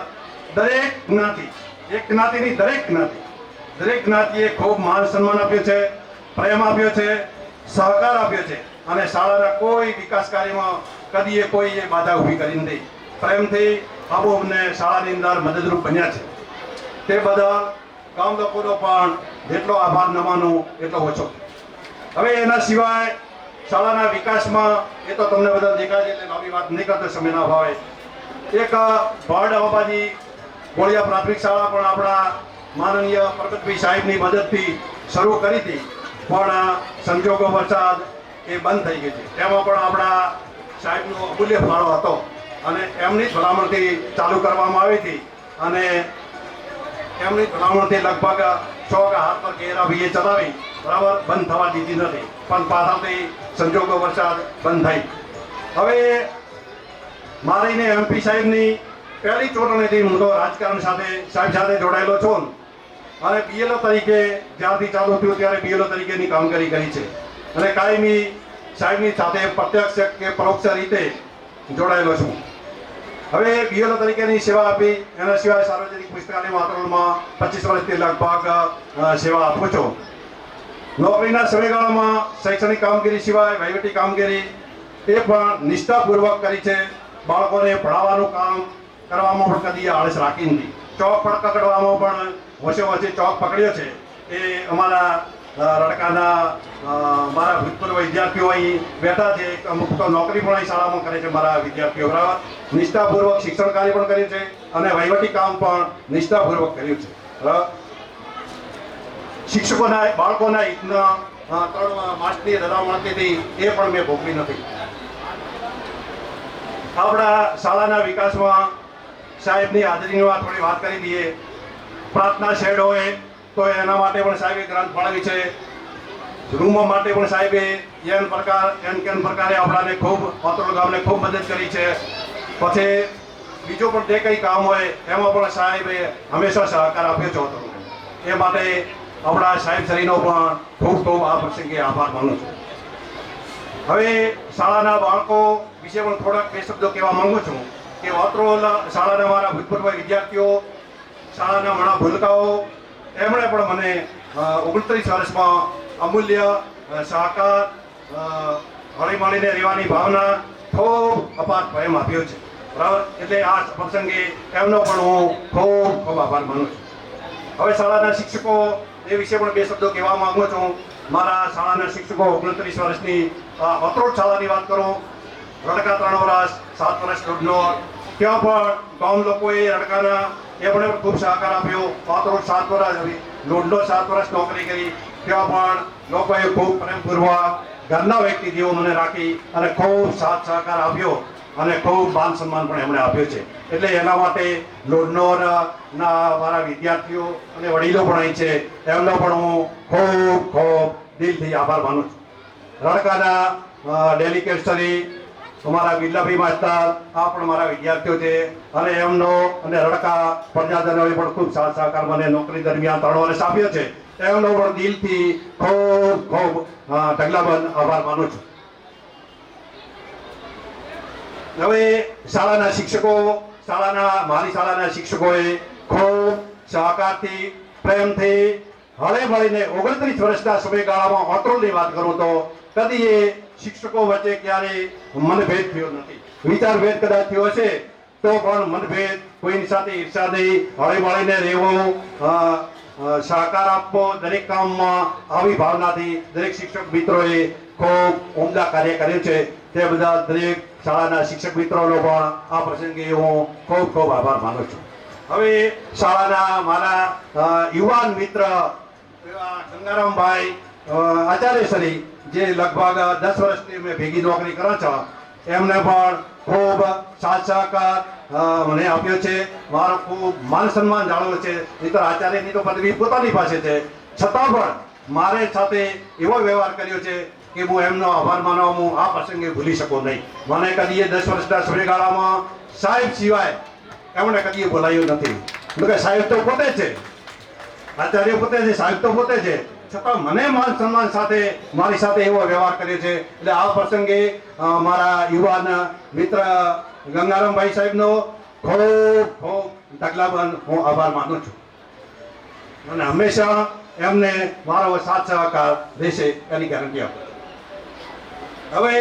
દરેક જ્ઞાતિ, એક જ્ઞાતિની દરેક જ્ઞાતિએ ખૂબ માન સન્માન આપ્યો છે, પ્રેમ આપ્યો છે, સહકાર આપ્યો છે. અને શાળાના કોઈ વિકાસ કાર્યમાં કદી કોઈએ બાધા ઊભી કરી નથી. પ્રેમથી આબોને શાળાની અંદર મદદરૂપ બન્યા છે. તે બદલ ગામ લોકોનો પણ જેટલો આભાર નમાનો એટલો ઓછો. હવે એના સિવાય શાળાના વિકાસમાં એ તો તમને બધા દેખાય છે એટલે લાંબી વાત નહીં કરતો સમયના અભાવે. એક ભડ અંબાજી ગોળિયા પ્રાથમિક શાળા પણ આપણા માનનીય પરબતભાઈ સાહેબની મદદથી શરૂ કરી હતી, પણ સંજોગો વરસાદ એ બંધ થઈ ગઈ છે. તેમાં પણ આપણા સાહેબનો અમૂલ્ય ફાળો હતો અને એમની જ ભલામણથી ચાલુ કરવામાં આવી હતી અને એમની ભલામણથી લગભગ 100 હાથ પર ઘેરાવીએ ચલાવી બરાબર બંધ થવા દીધી નથી, પણ પાછળથી સંજોગો વરસાદ બંધ થઈ. હવે મારીને એમપી સાહેબની પહેલી ચૂંટણીથી હું તો રાજકારણ સાહેબ સાથે જોડાયેલો છું અને બીએલઓ તરીકે જ્યારથી ચાલુ થયું ત્યારે બીએલઓ તરીકેની કામગીરી કરી છે અને કાયમી સાહેબની સાથે પ્રત્યક્ષ કે પરોક્ષ રીતે જોડાયેલો છું. હવે બીએલઓ તરીકેની સેવા આપી, એના સિવાય સાર્વજનિક પુસ્તકાલય વાતાવરણમાં 25 વર્ષથી લગભગ સેવા આપું છું. નોકરીના સમયગાળામાં શૈક્ષણિક કામગીરી સિવાય વહીવટી કામગીરી એ પણ નિષ્ઠાપૂર્વક કરી છે. બાળકોને ભણાવવાનું કામ કરવામાં પણ કદી આળસ રાખી નથી. ચોક પકડવામાં પણ વચ્ચે ચોક પકડ્યો છે. એ અમારા રડકાના મારા ભૂતપૂર્વ વિદ્યાર્થીઓ અહીં બેઠા છે. અમુક તો નોકરી પણ અહીં શાળામાં કરે છે મારા વિદ્યાર્થીઓ બરાબર. નિષ્ઠાપૂર્વક શિક્ષણ કાર્ય પણ કર્યું છે અને વહીવટી કામ પણ નિષ્ઠાપૂર્વક કર્યું છે બરાબર. શિક્ષકોના બાળકોના હિતના 3 માસની રજા મળતી હતી એ પણ મેં ભોગવી નથી. આપણા શાળાના વિકાસમાં સાહેબની હાજરીની થોડી વાત કરી દઈએ. પ્રાર્થના શેડ હોય તો એના માટે પણ સાહેબે ગ્રાન્ટ ફાળવી છે. રૂમો માટે પણ સાહેબે એન પ્રકારે આપણાને ખૂબ પાત્રોલ ગામને ખૂબ મદદ કરી છે. પછી બીજું પણ જે કંઈ કામ હોય એમાં પણ સાહેબે હંમેશા સહકાર આપ્યો છે. એ માટે આપણા સાહેબ શ્રીનો પણ ખૂબ ખૂબ આ પ્રસંગે આભાર માનું છું. હવે શાળાના બાળકો વિશે પણ થોડાક 2 શબ્દો કહેવા માંગુ છું કે વાત્રોલ શાળાના મારા ભૂતપૂર્વ વિદ્યાર્થીઓ, શાળાના ઘણા ભૂલકાઓ, એમણે પણ મને 29 વર્ષમાં અમૂલ્ય સહકાર, હળીમળીને રહેવાની ભાવના, ખૂબ અપાર પ્રેમ આપ્યો છે બરાબર. એટલે આ પ્રસંગે એમનો પણ હું ખૂબ ખૂબ આભાર માનું છું. હવે શાળાના શિક્ષકો એ વિશે પણ 2 શબ્દો કહેવા માંગુ છું. મારા શાળાના શિક્ષકો 29 વર્ષની અતરોટ શાળાની વાત કરું. રડકા 3 વર્ષ, 7 વર્ષ દોઢનો, ત્યાં પણ ગામ લોકોએ રડકાના એમણે પણ ખૂબ સહકાર આપ્યો. અતરોટ 7 વર્ષ, દોઢનો 7 વર્ષ નોકરી કરી. ત્યાં પણ લોકોએ ખૂબ પ્રેમપૂર્વક ઘરના વ્યક્તિ જેવો મને રાખી અને ખૂબ સાથ સહકાર આપ્યો અને ખૂબ માન સન્માન પણ એમણે આપ્યો છે. એટલે એના માટે લોડનોરના મારા વિદ્યાર્થીઓ અને વડીલો પણ અહીં છે, એમનો પણ હું ખૂબ ખૂબ દિલથી આભાર માનું છું. રડકાના ડેલિકેટ શ્રી અમારા બિરલાભાઈ માસ્તર આ પણ મારા વિદ્યાર્થીઓ છે અને એમનો અને રડકા પ્રજાજનોએ પણ ખૂબ સાથ સહકાર મને નોકરી દરમિયાન 3 વર્ષ આપ્યો છે. એમનો પણ દિલથી ખૂબ ખૂબ ઢગલાબંધ આભાર માનું છું. હવે શાળાના શિક્ષકો, મારી શાળાના શિક્ષકોએ ખૂબ સહકારથી, પ્રેમથી, હળે મળીને 29 વર્ષના સમયગાળામાં અતરોલની વાત કરું તો કદી એ શિક્ષકો વચ્ચે ક્યારેય મનભેદ થયો નથી. વિચારભેદ કદાચ થયો હશે તો પણ મનભેદ, કોઈની સાથે ઈર્ષા નહીં, હળે મળીને રહેવું, સહકાર આપવો દરેક કામમાં, આવી ભાવનાથી દરેક શિક્ષક મિત્રોએ ખૂબ ઉમદા કાર્ય કર્યું છે. તે બધા દરેક શાળાના શિક્ષક મિત્રોનો પણ આ પ્રસંગે હું ખૂબ ખૂબ આભાર માનું છું. હવે શાળાના મારા યુવાન મિત્ર ગંગારામભાઈ આચાર્ય શ્રી, જે લગભગ 10 વર્ષથી મેં ભેગી નોકરી કરો છો, એમને પણ ખૂબ સાથ સહકાર મને આપ્યો છે. મારો ખૂબ માન સન્માન જાળવ્યો છે. નહીં તો આચાર્યની તો પદવી પોતાની પાસે છે, છતાં પણ મારે સાથે એવો વ્યવહાર કર્યો છે કે હું એમનો આભાર માનવા હું આ પ્રસંગે ભૂલી શકું નહીં. મને કદી 10 વર્ષના સમયગાળામાં સાહેબ સિવાય એમણે કદી બોલાયું નથી. કે સાહેબ તો પોતે છે, આચાર્ય પોતે છે, સાહેબ તો પોતે છે, છતાં મને માન સન્માન સાથે મારી સાથે એવો વ્યવહાર કર્યો છે. એટલે આ પ્રસંગે મારા યુવાન મિત્ર ગંગારામભાઈ સાહેબનો ખૂબ ખૂબ ઢગલાબંધ હું આભાર માનું છું અને હંમેશા એમને મારો સાથ સહકાર રહેશે એની ગેરંટી આપું. હવે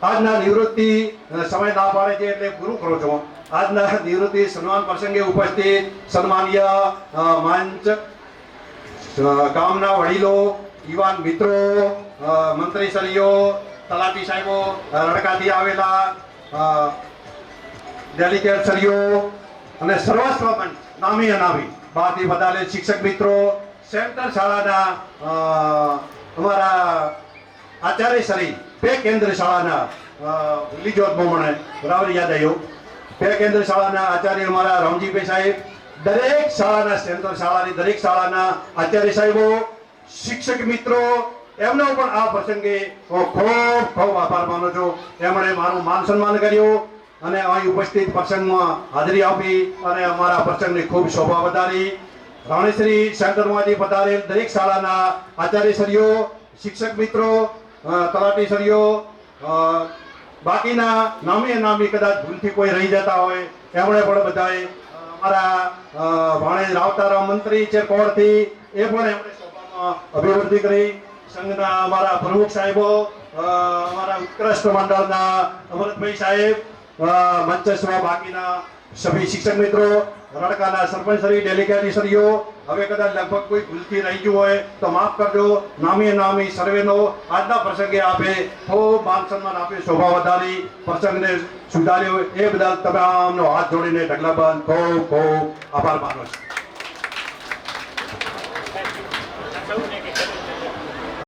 આજના નિવૃત્તિ સમય ના પાડે છે એટલે પૂરું કરું છું. આજના નિવૃત્તિ સન્માન પ્રસંગે ઉપસ્થિત સન્માનીય મંચ ગામના વડીલો, યુવાન મિત્રો, મંત્રીશ્રીઓ, તલાટી સાહેબો, રડકાથી આવેલા ડેલિગેટશ્રીઓ અને સર્વસ્વ મંચ નામી અનામી બહારથી વધારે શિક્ષક મિત્રો, સેન્ટર શાળાના અમારા આચાર્યશ્રી, પે કેન્દ્ર શાળાના લીજોત બોમણે બરાબર યાદ આવ્યું, પે કેન્દ્ર શાળાના આચાર્ય અમારા રામજીભાઈ સાહેબ, દરેક શાળાના સેન્ટર શાળાની દરેક શાળાના આચાર્ય સાહેબો, શિક્ષક મિત્રો, એમનો પણ આ પ્રસંગે હું ખૂબ ખૂબ આભાર માનું છું. એમણે મારું માન સન્માન કર્યું અને અહીં ઉપસ્થિત પ્રસંગમાં હાજરી આપી અને અમારા પ્રસંગની ખૂબ શોભા વધારી. રાણીશ્રી સેન્ટરમાંથી પધારેલ દરેક શાળાના આચાર્યશ્રીઓ, શિક્ષક મિત્રો, તલાટીશ્રીઓ, બાકીના નામી અનામી કદાચ ભૂલથી કોઈ રહી જતા હોય એમણે પણ બધાએ અમારા ભાણેજ રાવતારામ મંત્રી છે કોળથી, એ પણ એમણે સભામાં અભિવૃદ્ધિ કરી. સંઘના અમારા પ્રમુખ સાહેબો, અમારા ઉત્કૃષ્ટ મંડળના અમરતભાઈ સાહેબ, મંચસ્વ બાકીના સભી શિક્ષક મિત્રો, રડકાના સરપંચશ્રી, ડેલિગેટશ્રીઓ, હવે કદાચ લગભગ કોઈ ભૂલથી રહી ગયું હોય તો માફ કરજો. નામી નામી સર્વેનો આજના પ્રસંગે આપે ખૂબ માન સન્માન આપે, શોભા વધારી, પ્રસંગને સુધાર્યો, એ બદલ તમામનો હાથ જોડીને ઢગલાબંધ ખૂબ ખૂબ આભાર માનું છું.